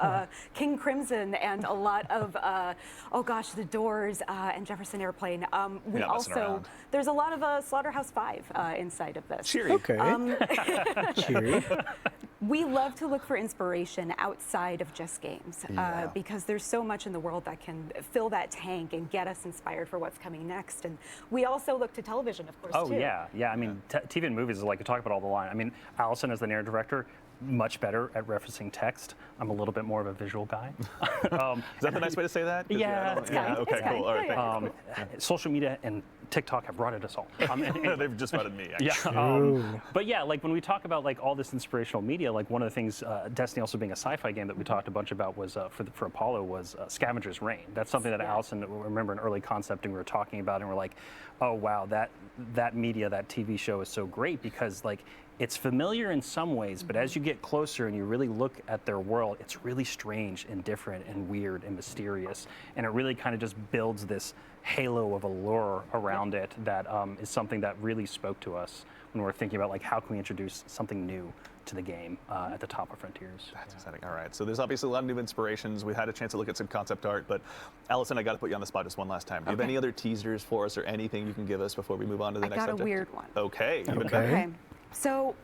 King Crimson, and a lot of, oh gosh, The Doors and Jefferson Airplane. We also, there's a lot of Slaughterhouse-Five inside of this. Cheery. Okay. Cheery. We love to look for inspiration outside of just games because there's so much in the world that can fill that tank and get us inspired for what's coming next. And we also look to television, of course, too. Oh, yeah. I mean, TV and movies is like you talk about all the line. I mean, Allison as the narrative director, much better at referencing text. I'm a little bit more of a visual guy. Is that the nice way to say that? Yeah. That's kind. Okay, It's cool. kind. All right, thank you. Social media and TikTok have rotted us all. They've just rotted me, actually. Yeah. But yeah, like when we talk about like all this inspirational media, like one of the things, Destiny also being a sci-fi game that we talked a bunch about was for Apollo was Scavenger's Reign. That's something that Allison, remember in early concepting, we were talking about, and we're like, oh wow, that media, that TV show is so great because like it's familiar in some ways, but as you get closer and you really look at their world, it's really strange and different and weird and mysterious, and it really kind of just builds this halo of allure around it that is something that really spoke to us when we're thinking about like how can we introduce something new to the game at the top of Frontiers. That's exciting. All right. So there's obviously a lot of new inspirations. We've had a chance to look at some concept art, but Allison, I got to put you on the spot just one last time. Do you have any other teasers for us or anything you can give us before we move on to the next subject? I got a weird one. Okay. Even better. Okay. So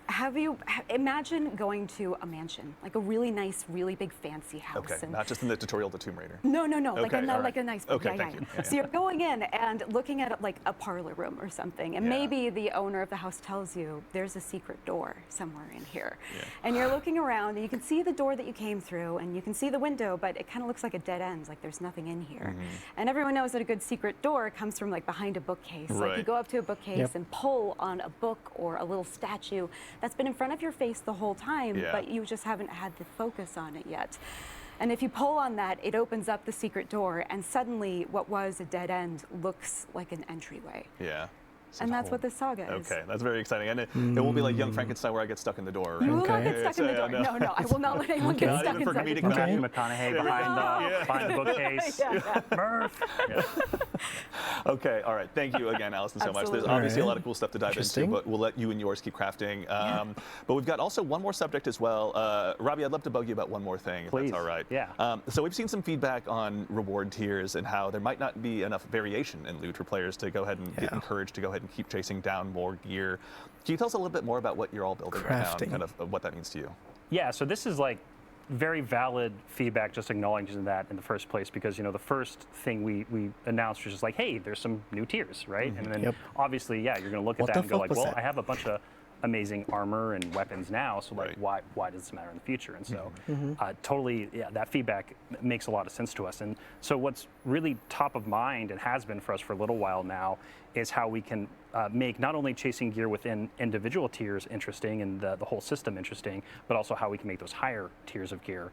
imagine going to a mansion, like a really nice, really big fancy house. Okay, and not just in the tutorial to Tomb Raider. No, Okay, like a nice. Okay, thank you. So you're going in and looking at it like a parlor room or something, and maybe the owner of the house tells you there's a secret door somewhere in here, and you're looking around and you can see the door that you came through, and you can see the window, but it kind of looks like a dead end, like there's nothing in here. And everyone knows that a good secret door comes from like behind a bookcase. Like you go up to a bookcase and pull on a book or a little statue that's been in front of your face the whole time, but you just haven't had the focus on it yet. And if you pull on that, it opens up the secret door, and suddenly what was a dead end looks like an entryway. Yeah. And that's what this saga is. Okay, that's very exciting. And it won't be like Young Frankenstein where I get stuck in the door. Right? You will not get stuck in the door. No, I will not let anyone get stuck even for inside the comedic door. value. McConaughey behind the bookcase. Murph. Okay, all right. Thank you again, Allison, so much. There's obviously a lot of cool stuff to dive into, but we'll let you and yours keep crafting. But we've got also one more subject as well. Robbie, I'd love to bug you about one more thing, if Please. that's all right. Yeah. So we've seen some feedback on reward tiers and how there might not be enough variation in loot for players to go ahead and get encouraged to go ahead and keep chasing down more gear. Can you tell us a little bit more about what you're all building right now and kind of what that means to you? Yeah, so this is like very valid feedback, just acknowledging that in the first place, because the first thing we announced was just like, hey, there's some new tiers, right? And then obviously, you're going to look at that and go like, well, I have a bunch of amazing armor and weapons now, so like why does this matter in the future? And so totally, that feedback makes a lot of sense to us. And so what's really top of mind and has been for us for a little while now is how we can make not only chasing gear within individual tiers interesting and the whole system interesting, but also how we can make those higher tiers of gear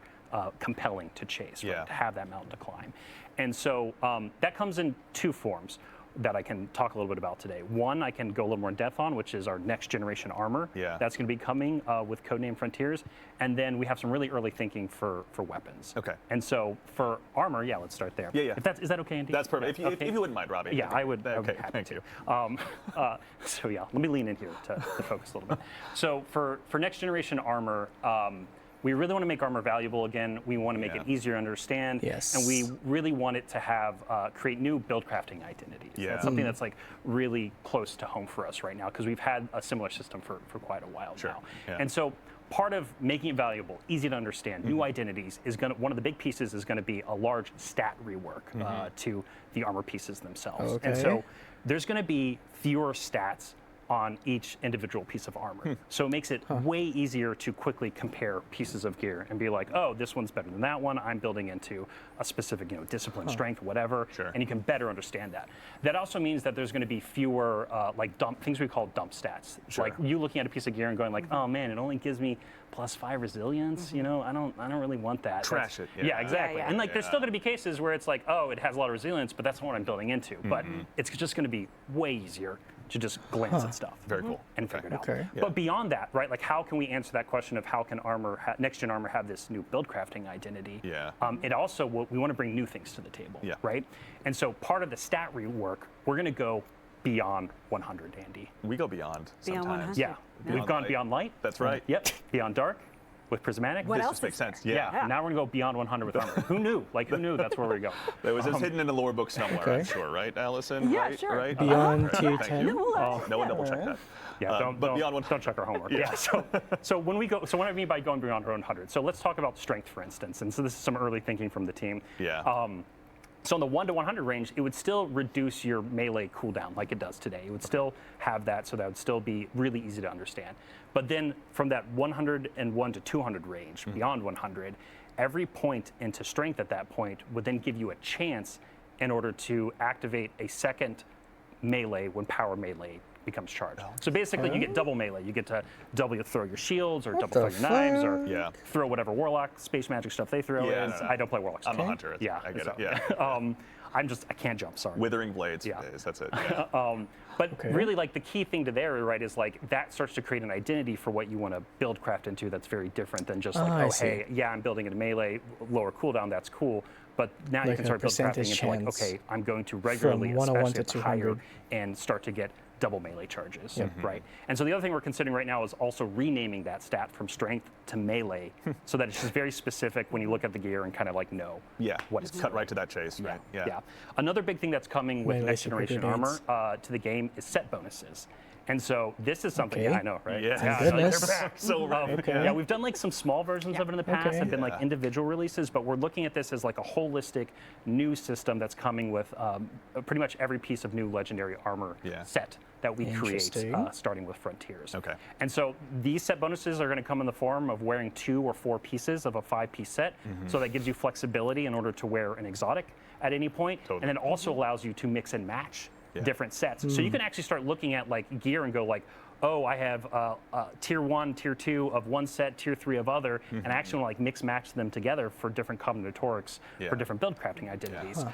compelling to chase, right? To have that mountain to climb. And so that comes in two forms that I can talk a little bit about today. One, I can go a little more in depth on, which is our next generation armor. That's going to be coming with Codename Frontiers. And then we have some really early thinking for weapons. Okay. And so for armor, let's start there. Is that okay, Andy? That's perfect. If you wouldn't mind, Robbie. Yeah, I would. Okay, happy thank to. you. So let me lean in here to focus a little bit. So for next generation armor, we really want to make armor valuable again. We want to make it easier to understand. Yes. And we really want it to have create new build crafting identities. That's something that's like really close to home for us right now, because we've had a similar system for quite a while now. And so part of making it valuable, easy to understand, new identities is one of the big pieces is going to be a large stat rework to the armor pieces themselves. And so there's going to be fewer stats on each individual piece of armor. So it makes it way easier to quickly compare pieces of gear and be like, oh, this one's better than that one. I'm building into a specific, discipline, strength, whatever, and you can better understand that. That also means that there's going to be fewer things we call dump stats. Like you looking at a piece of gear and going like, oh man, it only gives me +5 resilience. You know, I don't really want that. Trash it. Yeah, exactly. Yeah. And like, there's still going to be cases where it's like, oh, it has a lot of resilience, but that's not what I'm building into. But it's just going to be way easier to just glance at stuff. Very cool. And figure it out. Okay. Yeah. But beyond that, right? Like, how can we answer that question of how can next-gen armor have this new build crafting identity? Yeah. It also we want to bring new things to the table. Yeah. Right. And so part of the stat rework, we're going to go beyond 100, Andy. We go beyond Beyond sometimes. 100. Yeah. Beyond We've gone light. beyond light. That's right. Yep. Beyond dark with prismatic. What This else just makes is there? sense. Yeah. Now we're going to go beyond 100 with armor. Who knew? Like, who knew that's where we go? That was just hidden in the lore book somewhere, I'm Okay. sure, right, Allison? Yeah, right? sure. Right? Beyond Right. tier Thank 10? you. Well, No one double check that. Yeah, but beyond one. don't check our homework. Yeah. So when we go, so what I mean by going beyond 100. So let's talk about strength, for instance. And so this is some early thinking from the team. Yeah. So in the 1 to 100 range, it would still reduce your melee cooldown like it does today. It would still have that, so that would still be really easy to understand. But then from that 101 to 200 range, beyond 100, every point into strength at that point would then give you a chance in order to activate a second melee when power melee becomes charged. So basically, you get double melee. You get to double throw your shields, or double throw your knives, or Yeah. throw whatever warlock space magic stuff they throw Yeah, is. no. I don't play warlocks. I'm a hunter. Yeah, I get so- it. Yeah. I can't jump. Sorry. Withering blades. Yeah. Days. That's it. Yeah. But really, like, the key thing to there, right, is like that starts to create an identity for what you want to build craft into that's very different than just like, I oh, see. hey, yeah, I'm building in melee, lower cooldown, that's cool. But now you Like can a start build crafting percentage into like, chance okay, I'm going to regularly, 101 especially to at the higher, 200. and start to get double melee charges, right? And so the other thing we're considering right now is also renaming that stat from strength to melee, so that it's just very specific when you look at the gear and kind of like know Yeah. what Just it's cut right to that chase, right? yeah. Another big thing that's coming with Melee next generation super armor grenades. to the game is set bonuses. And so this is something, Okay. yeah, I know, right? Yeah. Thank so like, goodness. they're back. So right. Okay. Yeah, we've done like some small versions of it in the past, Okay. have been like Yeah. individual releases, but we're looking at this as like a holistic new system that's coming with pretty much every piece of new legendary armor Yeah. set that we create, Interesting. starting with Frontiers. Okay. And so these set bonuses are going to come in the form of wearing 2 or 4 pieces of a 5-piece set. So that gives you flexibility in order to wear an exotic at any point. Totally. And then also allows you to mix and match Yeah. different sets. So you can actually start looking at like gear and go like, oh, I have tier 1, tier 2 of one set, tier 3 of other, and I actually want to like mix match them together for different combinatorics Yeah. for different build crafting identities.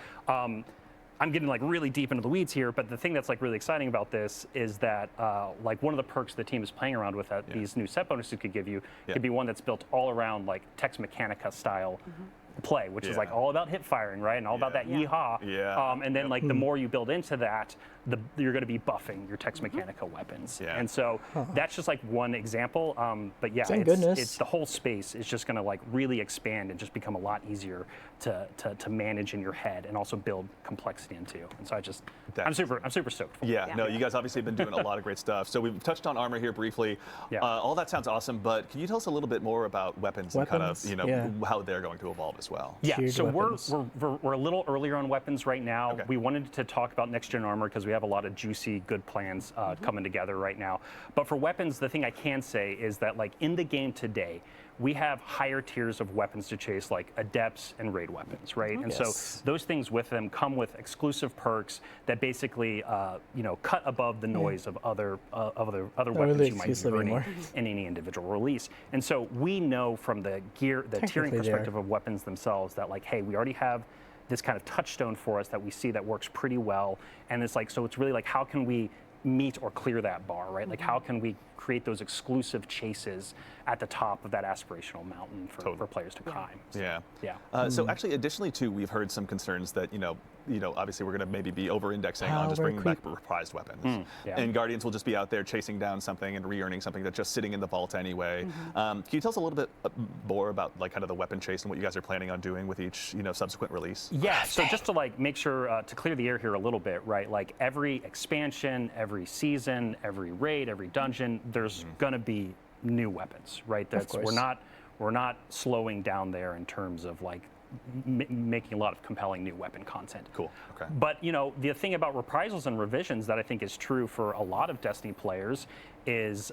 I'm getting like really deep into the weeds here, but the thing that's like really exciting about this is that like one of the perks the team is playing around with that these new set bonuses could give you could be one that's built all around like Tex Mechanica style play, which is like Yeah. all about hip firing, right? And all about that Yeah. yeehaw. Yeah. And then like the more you build into that, you're going to be buffing your Tex Mechanica weapons. Yeah. And so that's just like one example. But yeah, Thank goodness. it's the whole space is just going to like really expand and just become a lot easier to manage in your head and also build complexity into. And so I'm super stoked for it. Yeah, no, you guys obviously have been doing a lot of great stuff. So we've touched on armor here briefly. Yeah. All that sounds awesome, but can you tell us a little bit more about weapons and kind of, Weapons, yeah. how they're going to evolve as well? Yeah, Tiered so weapons. we're a little earlier on weapons right now. Okay. We wanted to talk about next gen armor because we have a lot of juicy, good plans coming together right now. But for weapons, the thing I can say is that like in the game today, we have higher tiers of weapons to chase, like adepts and raid weapons, right? And Yes. so those things with them come with exclusive perks that basically, cut above the noise of other weapons really you might be exclusive earning anymore. in any individual release. And so we know from the tiering Technically, they are. perspective of weapons themselves that like, hey, we already have this kind of touchstone for us that we see that works pretty well. And it's like, so it's really like, how can we meet or clear that bar, right? Like, how can we create those exclusive chases at the top of that aspirational mountain for players to climb? So, Yeah. yeah. So actually, additionally, too, we've heard some concerns that obviously we're going to maybe be over-indexing on just Power bringing back reprised weapons, yeah. and Guardians will just be out there chasing down something and re-earning something that's just sitting in the vault anyway. Can you tell us a little bit more about like kind of the weapon chase and what you guys are planning on doing with each subsequent release? Yeah, so just to like make sure to clear the air here a little bit, right? Like every expansion, every season, every raid, every dungeon, there's gonna be new weapons, right? That's course. we're not slowing down there in terms of like making a lot of compelling new weapon content. Cool. Okay. But the thing about reprisals and revisions that I think is true for a lot of Destiny players is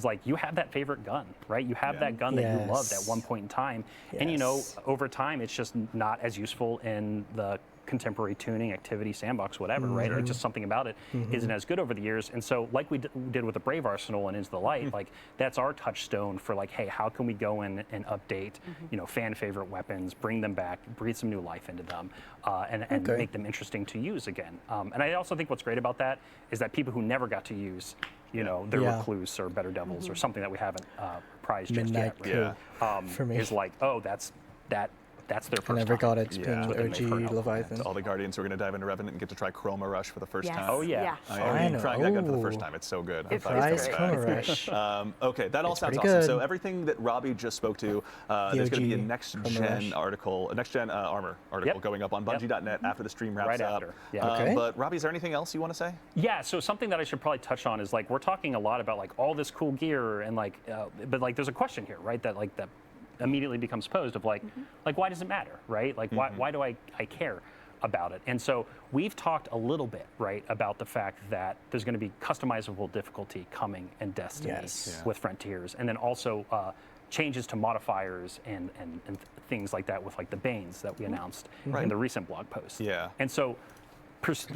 like you have that favorite gun, right? You have that gun that you loved at Yes. one point in time, and Yes. over time it's just not as useful in the contemporary tuning, activity, sandbox, whatever, right? Like just something about it isn't as good over the years. And so like we did with the Brave Arsenal and Into the Light, like that's our touchstone for like, hey, how can we go in and update, you know, fan favorite weapons, bring them back, breathe some new life into them, and make them interesting to use again. And I also think what's great about that is that people who never got to use, you know, their Recluse or Better Devils or something that we haven't prized just yet, right? For me. Is like, oh, that's their first I never time. got it. It's been OG Leviathan. All the Guardians who are going to dive into Revenant and get to try Chroma Rush for the first time. Oh, yeah. I mean, trying that gun for the first time. It's so good. Prize Chroma Rush. Okay, that all sounds awesome. So everything that Robbie just spoke to, there's going to be a next-gen article, a next-gen armor article going up on Bungie.net after the stream wraps up. But Robbie, is there anything else you want to say? Yeah, so something that I should probably touch on is like we're talking a lot about like all this cool gear and like, but like there's a question here, right? That like that immediately becomes posed of like why does it matter, right? Like why do I care about it? And so we've talked a little bit, right, about the fact that there's going to be customizable difficulty coming in Destiny with Frontiers, and then also changes to modifiers and things like that with like the Banes that we announced in the recent blog post. And so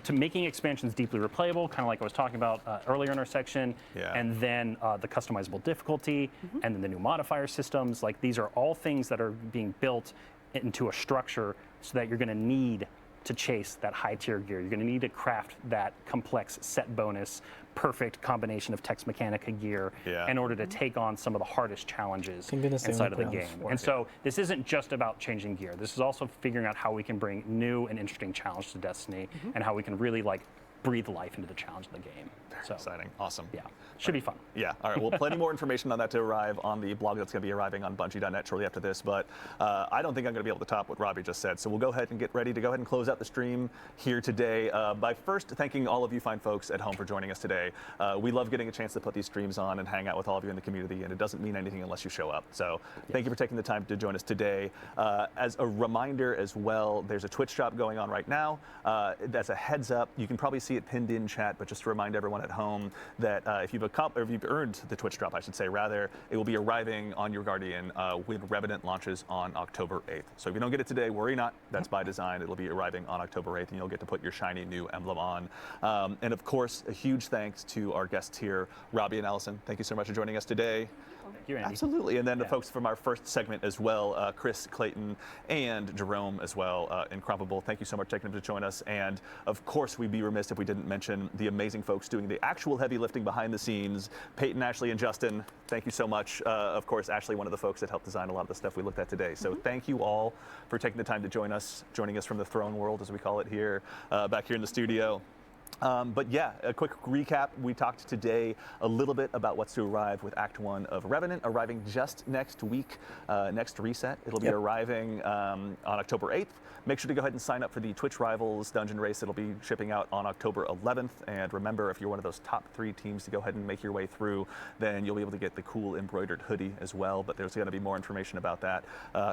to making expansions deeply replayable, kind of like I was talking about earlier in our section, and then the customizable difficulty, and then the new modifier systems. Like these are all things that are being built into a structure so that you're going to need to chase that high tier gear. You're going to need to craft that complex set bonus, perfect combination of Tex Mechanica gear in order to take on some of the hardest challenges inside of the game. And so this isn't just about changing gear. This is also figuring out how we can bring new and interesting challenge to Destiny and how we can really like breathe life into the challenge of the game. So exciting. Awesome. Yeah. Should be fun. Yeah. All right. Well, plenty more information on that to arrive on the blog that's going to be arriving on Bungie.net shortly after this. But I don't think I'm going to be able to top what Robbie just said. So we'll go ahead and get ready to go ahead and close out the stream here today by first thanking all of you fine folks at home for joining us today. We love getting a chance to put these streams on and hang out with all of you in the community, and it doesn't mean anything unless you show up. So thank you for taking the time to join us today. As a reminder as well, there's a Twitch drop going on right now. That's a heads up. You can probably see it pinned in chat, but just to remind everyone at home that if you've earned the Twitch drop, I should say, rather, it will be arriving on your Guardian when Revenant launches on October 8th. So if you don't get it today, worry not. That's by design. It'll be arriving on October 8th, and you'll get to put your shiny new emblem on. And of course, a huge thanks to our guests here, Robbie and Allison. Thank you so much for joining us today. Thank you, Andy. Absolutely. And then the folks from our first segment as well, Chris, Clayton, and Jerome as well, Incredible. Thank you so much for taking them to join us. And of course, we'd be remiss if we didn't mention the amazing folks doing the actual heavy lifting behind the scenes, Peyton, Ashley, and Justin. Thank you so much. Of course, Ashley, one of the folks that helped design a lot of the stuff we looked at today. So thank you all for taking the time to joining us from the throne world, as we call it here, back here in the studio. But yeah, a quick recap. We talked today a little bit about what's to arrive with Act 1 of Revenant, arriving just next week, next reset. It'll be arriving on October 8th. Make sure to go ahead and sign up for the Twitch Rivals Dungeon Race. It'll be shipping out on October 11th. And remember, if you're one of those top 3 teams to go ahead and make your way through, then you'll be able to get the cool embroidered hoodie as well. But there's going to be more information about that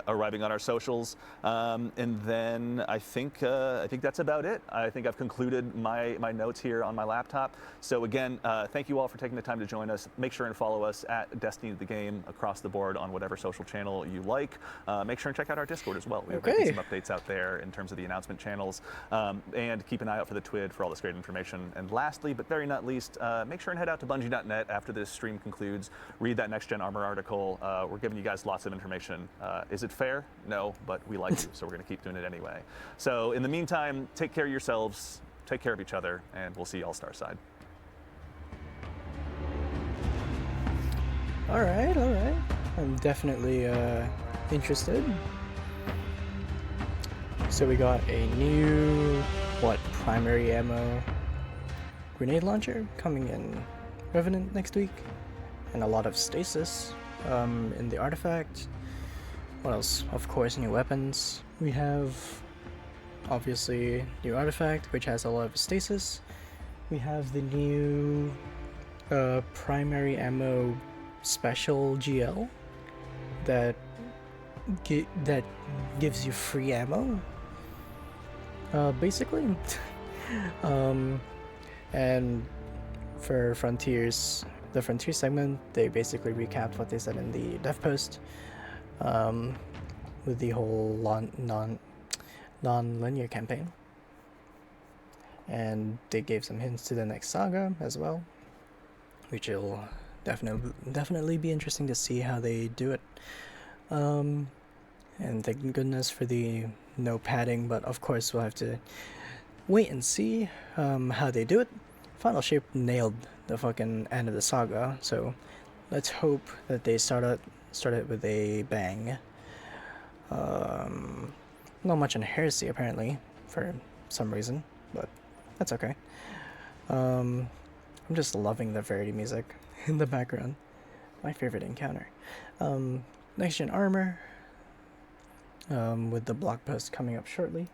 arriving on our socials. And then I think that's about it. I think I've concluded my notes here on my laptop. So again, thank you all for taking the time to join us. Make sure and follow us at Destiny the Game across the board on whatever social channel you like. Make sure and check out our Discord as well. We're making some updates out there in terms of the announcement channels. And keep an eye out for the TWID for all this great information. And lastly, but very not least, make sure and head out to Bungie.net after this stream concludes. Read that Next Gen Armor article. We're giving you guys lots of information. Is it fair? No, but we like you, so we're going to keep doing it anyway. So in the meantime, take care of yourselves. Take care of each other, and we'll see you all Starside. All right. I'm definitely interested. So we got a new, primary ammo grenade launcher coming in Revenant next week, and a lot of stasis in the artifact. What else? Of course, new weapons. We have obviously new artifact, which has a lot of stasis. We have the new primary ammo special GL that gives you free ammo, basically. And for Frontiers, the Frontier segment, they basically recapped what they said in the dev post, with the whole non-linear campaign. and they gave some hints to the next saga as well, which will definitely be interesting to see how they do it. And thank goodness for the no padding, but of course we'll have to wait and see how they do it. Final Shape nailed the fucking end of the saga, so let's hope that they start it with a bang. Not much on Heresy apparently for some reason, but that's okay. I'm just loving the Verity music in the background. My favorite encounter. Next gen armor, with the blog post coming up shortly.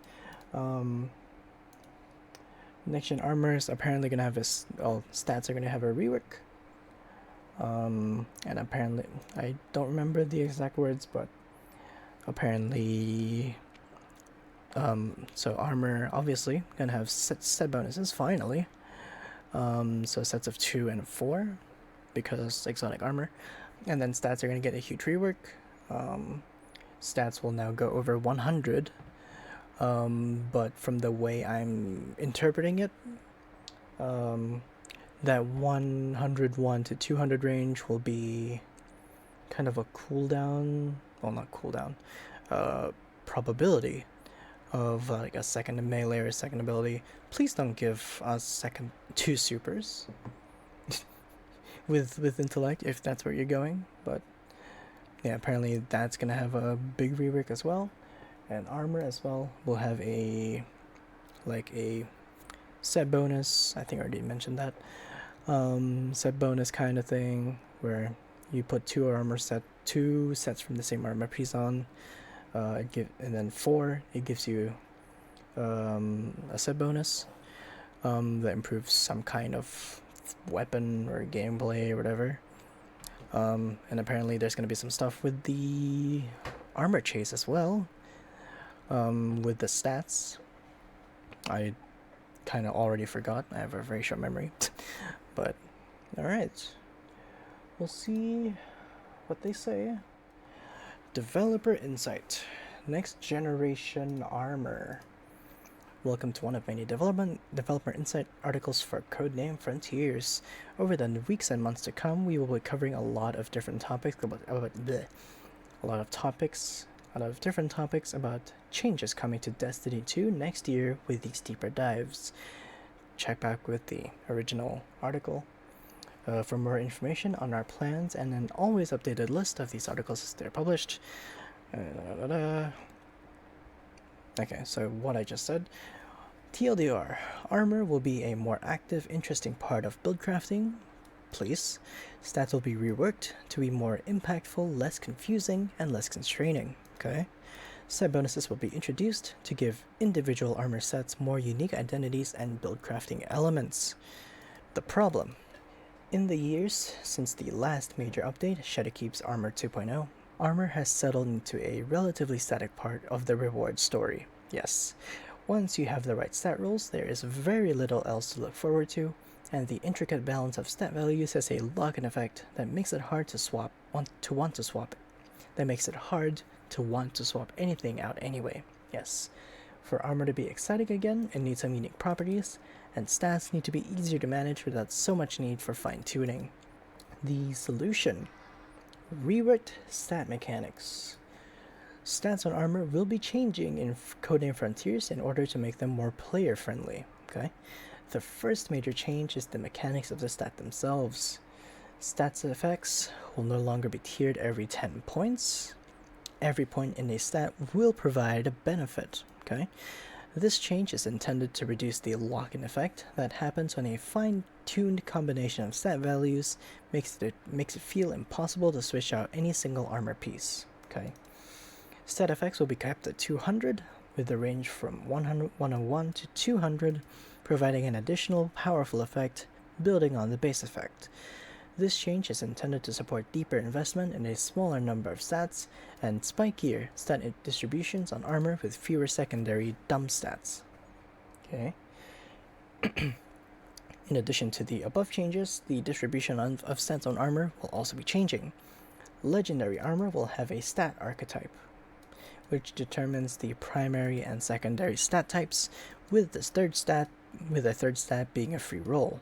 Next gen armor is apparently gonna have stats are gonna have a rework. And apparently, I don't remember the exact words, but apparently, so armor obviously gonna have set bonuses finally. So sets of 2 and 4 because exotic armor, and then stats are gonna get a huge rework. Stats will now go over 100. But from the way I'm interpreting it, that 101 to 200 range will be kind of a cooldown, well, not cooldown, probability of like a second melee or a second ability. Please don't give us 2 supers with intellect if that's where you're going, but yeah, apparently that's gonna have a big rework as well. And armor as well will have a set bonus. I think I already mentioned that. Set bonus kind of thing where you put 2 sets from the same armor piece on. And then 4, it gives you a set bonus that improves some kind of weapon or gameplay or whatever. And apparently there's going to be some stuff with the armor chase as well. With the stats, I kind of already forgot. I have a very short memory. But alright, we'll see what they say. Developer Insight, next generation armor. Welcome to one of many developer insight articles for Codename Frontiers. Over the weeks and months to come, we will be covering a lot of different topics about changes coming to Destiny 2 next year with these deeper dives. Check back with the original article for more information on our plans and an always updated list of these articles as they're published. Okay, so what I just said. TLDR, armor will be a more active, interesting part of build crafting. Please. Stats will be reworked to be more impactful, less confusing, and less constraining. Okay? Set bonuses will be introduced to give individual armor sets more unique identities and build crafting elements. The problem. In the years since the last major update, Shadowkeep's Armor 2.0, armor has settled into a relatively static part of the reward story. Yes, once you have the right stat rules, there is very little else to look forward to, and the intricate balance of stat values has a lock-in effect that makes it hard to want to swap anything out anyway. Yes, for armor to be exciting again, it needs some unique properties, and stats need to be easier to manage without so much need for fine-tuning. The solution: reworked stat mechanics. Stats on armor will be changing in Codename Frontiers in order to make them more player-friendly. Okay, the first major change is the mechanics of the stat themselves. Stats effects will no longer be tiered every 10 points. Every point in a stat will provide a benefit. Okay, this change is intended to reduce the lock-in effect that happens when a fine-tuned combination of stat values makes it feel impossible to switch out any single armor piece. Okay. Stat effects will be capped at 200, with the range from 101 to 200, providing an additional powerful effect, building on the base effect. This change is intended to support deeper investment in a smaller number of stats, and spikier stat distributions on armor with fewer secondary dumb stats. Okay. In addition to the above changes, the distribution of stats on armor will also be changing. Legendary armor will have a stat archetype, which determines the primary and secondary stat types, with this third stat with a third stat being a free roll.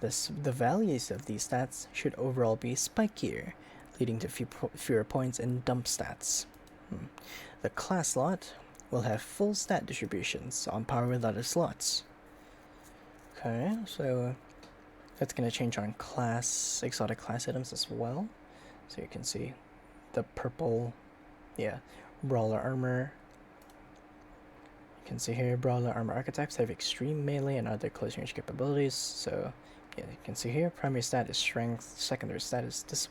The values of these stats should overall be spikier, leading to fewer points in dump stats. The class slot will have full stat distributions on par with other slots. Okay, so that's going to change on exotic class items as well. So you can see the purple, brawler armor. You can see here, brawler armor archetypes have extreme melee and other close range capabilities. So yeah, you can see here, primary stat is strength, secondary stat is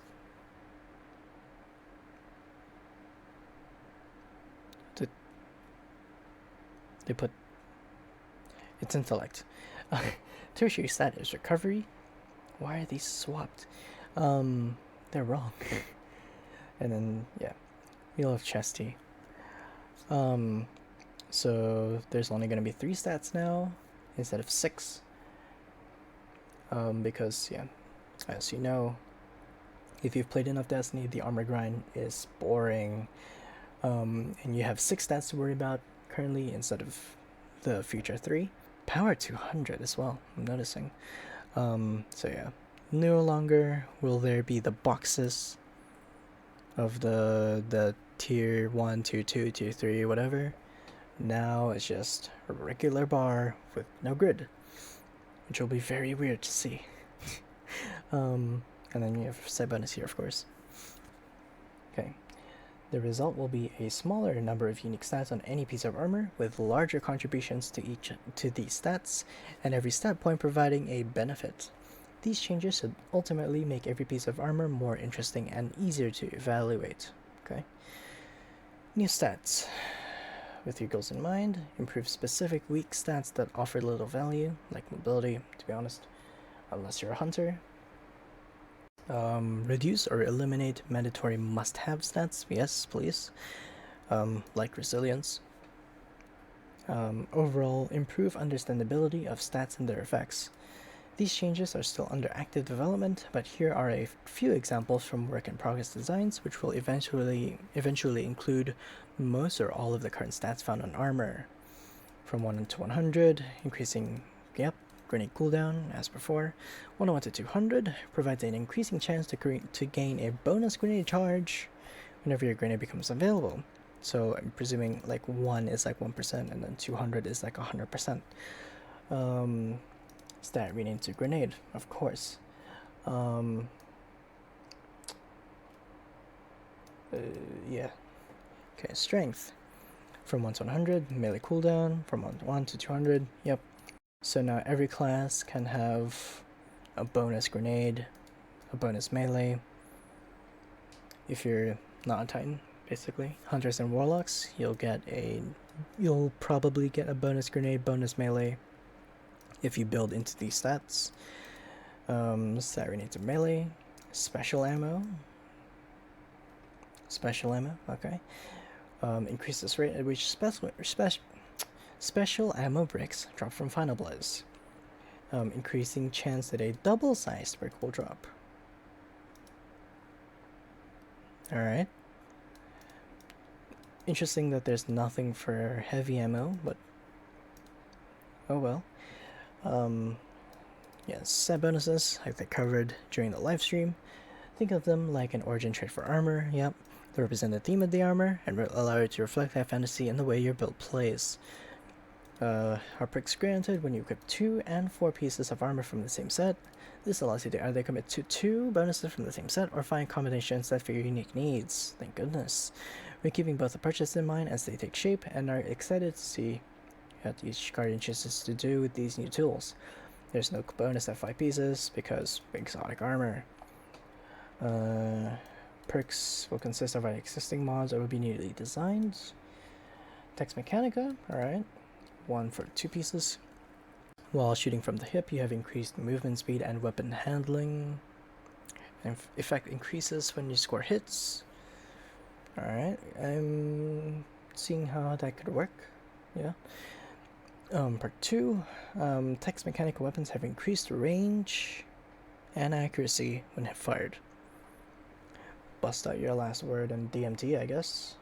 they put it's intellect. Tertiary stat is recovery. Why are these swapped? They're wrong. And then Wheel of Chesty. So there's only gonna be 3 stats now instead of 6. Because as you know, if you've played enough Destiny, the armor grind is boring. And you have 6 stats to worry about currently instead of the future 3. Power 200 as well, I'm noticing. So yeah, no longer will there be the boxes of the tier 1, tier 2, tier 3, whatever. Now it's just a regular bar with no grid, which will be very weird to see. And then you have side bonus here, of course. Okay. The result will be a smaller number of unique stats on any piece of armor, with larger contributions to these stats, and every stat point providing a benefit. These changes should ultimately make every piece of armor more interesting and easier to evaluate. Okay. New stats. With your goals in mind, improve specific weak stats that offer little value, like mobility, to be honest, unless you're a hunter. Reduce or eliminate mandatory must-have stats, yes, please, like resilience. Overall, improve understandability of stats and their effects. These changes are still under active development, but here are a few examples from work-in-progress designs, which will eventually include most or all of the current stats found on armor. From 1 to 100, increasing, grenade cooldown, as before. 101 to 200 provides an increasing chance to gain a bonus grenade charge whenever your grenade becomes available. So I'm presuming like 1 is like 1% and then 200 is like 100%. Stat renamed to grenade, of course. Okay, strength. From 1 to 100, melee cooldown. From 1 to 200, yep. So now every class can have a bonus grenade, a bonus melee. If you're not a Titan, basically. Hunters and Warlocks, you'll probably get a bonus grenade, bonus melee if you build into these stats. Stat renamed to melee. Special ammo, okay. Increases rate at which special ammo bricks drop from Final Blaze. Increasing chance that a double-sized brick will drop. Alright. Interesting that there's nothing for heavy ammo, but oh well. Set bonuses, like they covered during the live stream. Think of them like an origin trait for armor, yep. They represent the theme of the armor and will allow you to reflect that fantasy in the way your build plays. Are perks granted when you equip 2 and 4 pieces of armor from the same set. This allows you to either commit to 2 bonuses from the same set or find combinations that fit your unique needs. Thank goodness. We're keeping both the purchase in mind as they take shape and are excited to see what each Guardian chooses to do with these new tools. There's no bonus at 5 pieces because exotic armor. Perks will consist of existing mods or will be newly designed. Text Mechanica, alright. 1 for 2 pieces. While shooting from the hip, you have increased movement speed and weapon handling. And effect increases when you score hits. Alright, I'm seeing how that could work. Yeah. Part 2, text mechanical weapons have increased range and accuracy when hip fired. Bust out your last word and DMT, I guess.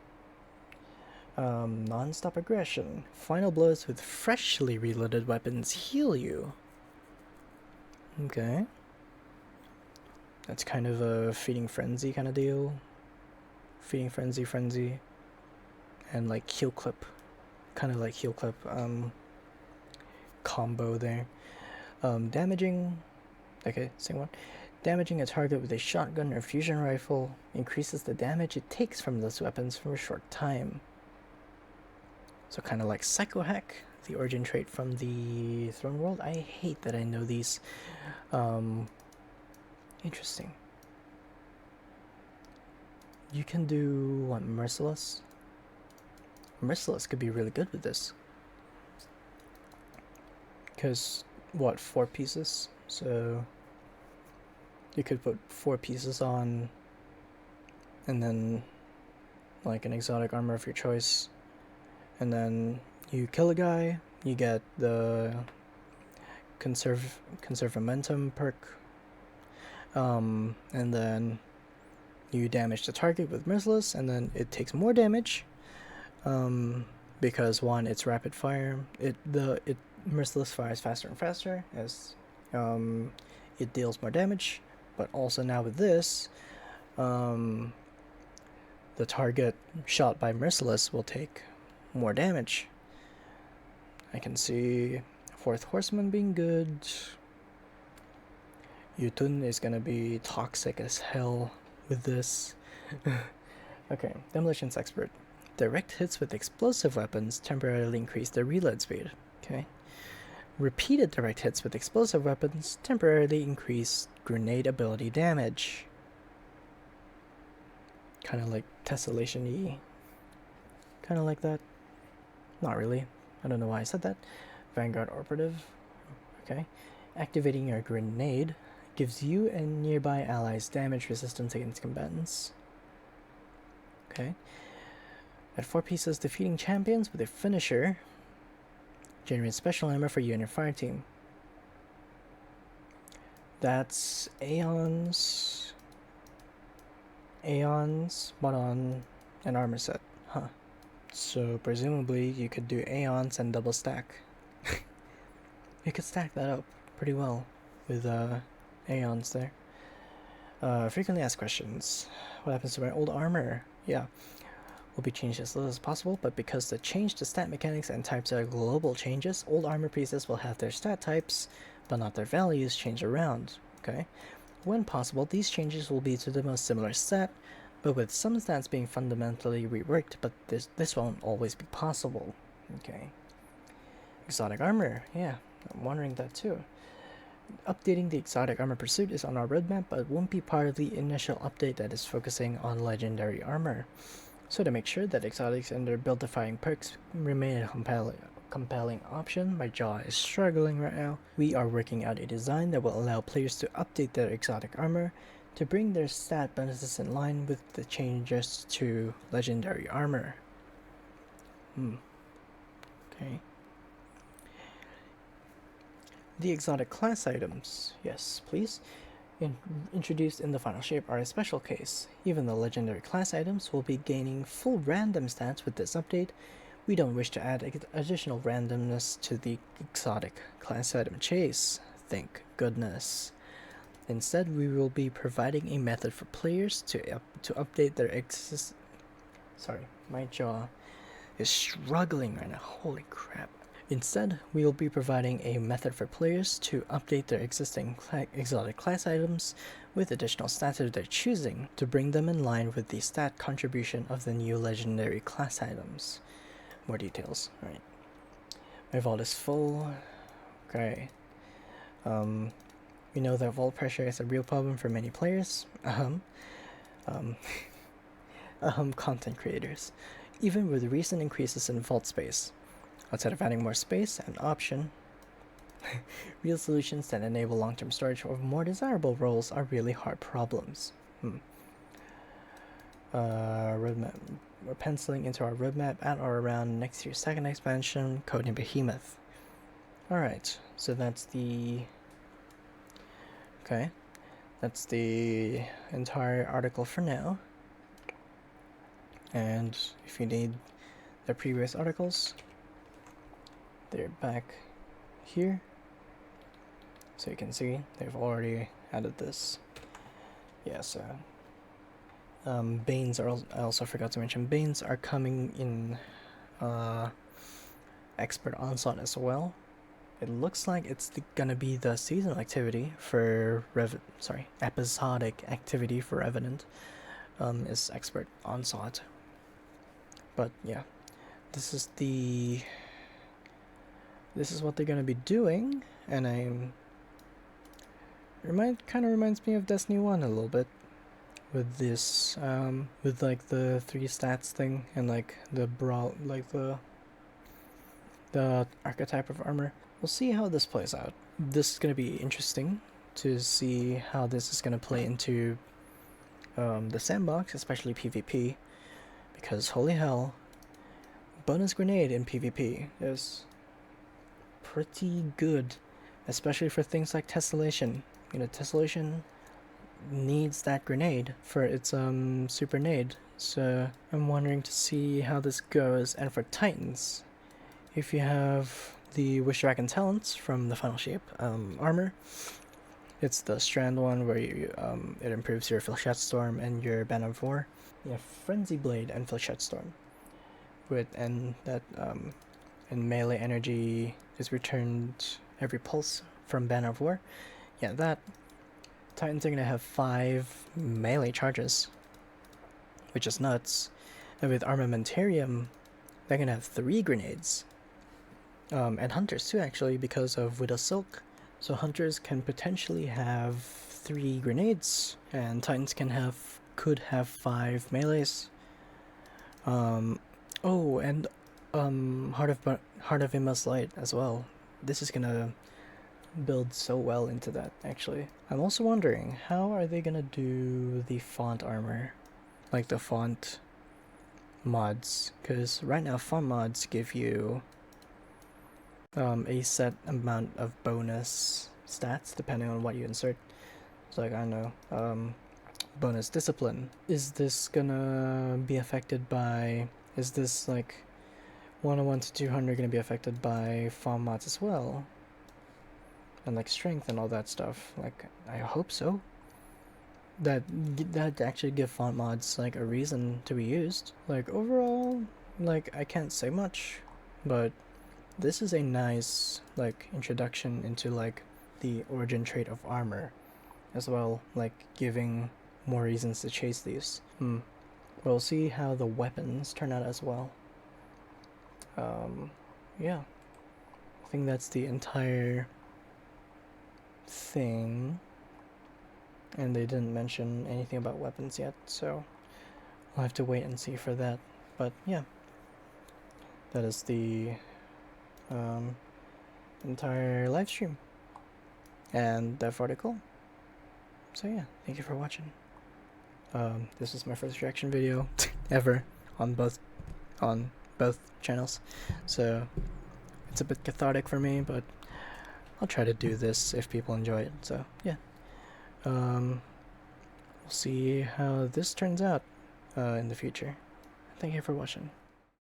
Non-stop aggression. Final blows with freshly reloaded weapons heal you. Okay. That's kind of a feeding frenzy kind of deal. Feeding frenzy. And like heal clip. Kind of like heal clip combo there. Damaging. Okay, same one. Damaging a target with a shotgun or fusion rifle increases the damage it takes from those weapons for a short time. So kind of like Psycho Hack, the origin trait from the Throne World. I hate that I know these. Interesting. You can do, what, Merciless? Merciless could be really good with this. Because, what, 4 pieces? So you could put 4 pieces on, and then like an exotic armor of your choice, and then you kill a guy, you get the conserve momentum perk, and then you damage the target with Merciless, and then it takes more damage, because one, it's rapid fire. It Merciless fires faster and faster as it deals more damage. But also now with this, the target shot by Merciless will take more damage. I can see Fourth Horseman being good. Yutun is gonna be toxic as hell with this. Okay, Demolitions Expert. Direct hits with explosive weapons temporarily increase their reload speed. Okay. Repeated direct hits with explosive weapons temporarily increase grenade ability damage. Kind of like Tessellation-y. Kind of like that. Not really. I don't know why I said that. Vanguard Operative. Okay. Activating your grenade gives you and nearby allies damage resistance against combatants. Okay. At 4 pieces, defeating champions with a finisher generates special armor for you and your fire team. That's Aeons, but on an armor set. Huh. So presumably you could do Aeons and double stack. You could stack that up pretty well with Aeons there. Frequently asked questions. What happens to my old armor? Yeah. Will be changed as little as possible, but because the change to stat mechanics and types are global changes, old armor pieces will have their stat types, but not their values, change around. Okay? When possible, these changes will be to the most similar stat, but with some stats being fundamentally reworked, but this won't always be possible. Okay. Exotic armor, yeah, I'm wondering that too. Updating the exotic armor pursuit is on our roadmap, but won't be part of the initial update that is focusing on legendary armor. So to make sure that exotics and their build-defying perks remain a compelling option, my jaw is struggling right now. We are working out a design that will allow players to update their exotic armor to bring their stat bonuses in line with the changes to legendary armor. Okay. The exotic class items, yes please, introduced in the final shape are a special case. Even though legendary class items will be gaining full random stats with this update, we don't wish to add additional randomness to the exotic class item chase. Thank goodness. Instead, we will be providing a method for players to update their Sorry, my jaw is struggling right now. Holy crap. Instead, we will be providing a method for players to update their existing exotic class items with additional stats of their choosing to bring them in line with the stat contribution of the new legendary class items. More details. Alright. My vault is full. Okay. We know that vault pressure is a real problem for many players. Content creators. Even with recent increases in vault space. Outside of adding more space and option, real solutions that enable long-term storage of more desirable roles are really hard problems. Roadmap. We're penciling into our roadmap at or around next year's second expansion, Coding Behemoth. Alright, so that's the... Okay, that's the entire article for now. And if you need the previous articles. They're back here, so you can see they've already added this. Yeah, so Banes are. I also forgot to mention Banes are coming in Expert Onslaught as well. It looks like it's gonna be the seasonal activity for episodic activity for Revenant. Is Expert Onslaught. But yeah, this is what they're gonna be doing, and kind of reminds me of Destiny 1 a little bit, with this with like the 3 stats thing and like the the archetype of armor. We'll see how this plays out. This is gonna be interesting to see how this is gonna play into the sandbox, especially PvP, because holy hell, bonus grenade in PvP is pretty good, especially for things like Tessellation. You know, Tessellation needs that grenade for its super nade, so I'm wondering to see how this goes. And for Titans, if you have the Wish Dragon talents from the Final Shape armor, it's the Strand one where you it improves your Flechette Storm and your Banner of War. You have Frenzy Blade and Flechette Storm, and melee energy is returned every pulse from Banner of War. Yeah, that Titans are gonna have 5 melee charges, which is nuts. And with Armamentarium, they're gonna have 3 grenades. And Hunters too, actually, because of Widow Silk. So Hunters can potentially have 3 grenades, and Titans could have 5 melees. Oh, and Heart of Immense Light as well. This is gonna build so well into that, actually. I'm also wondering, how are they gonna do the font armor, like the font mods? Because right now font mods give you a set amount of bonus stats depending on what you insert. So like, I don't know, bonus discipline. Is this gonna be affected by, is this like 101 to 200 gonna be affected by font mods as well? And like strength and all that stuff. Like, I hope so. That actually give font mods like a reason to be used. Like overall, like I can't say much, but this is a nice like introduction into like the origin trait of armor as well, like giving more reasons to chase these. We'll see how the weapons turn out as well. Yeah, I think that's the entire thing, and they didn't mention anything about weapons yet, so I'll have to wait and see for that. But yeah, that is the entire live stream and that article. So yeah, thank you for watching. This is my first reaction video ever on both channels, so it's a bit cathartic for me, but I'll try to do this if people enjoy it. So yeah, we'll see how this turns out in the future. Thank you for watching.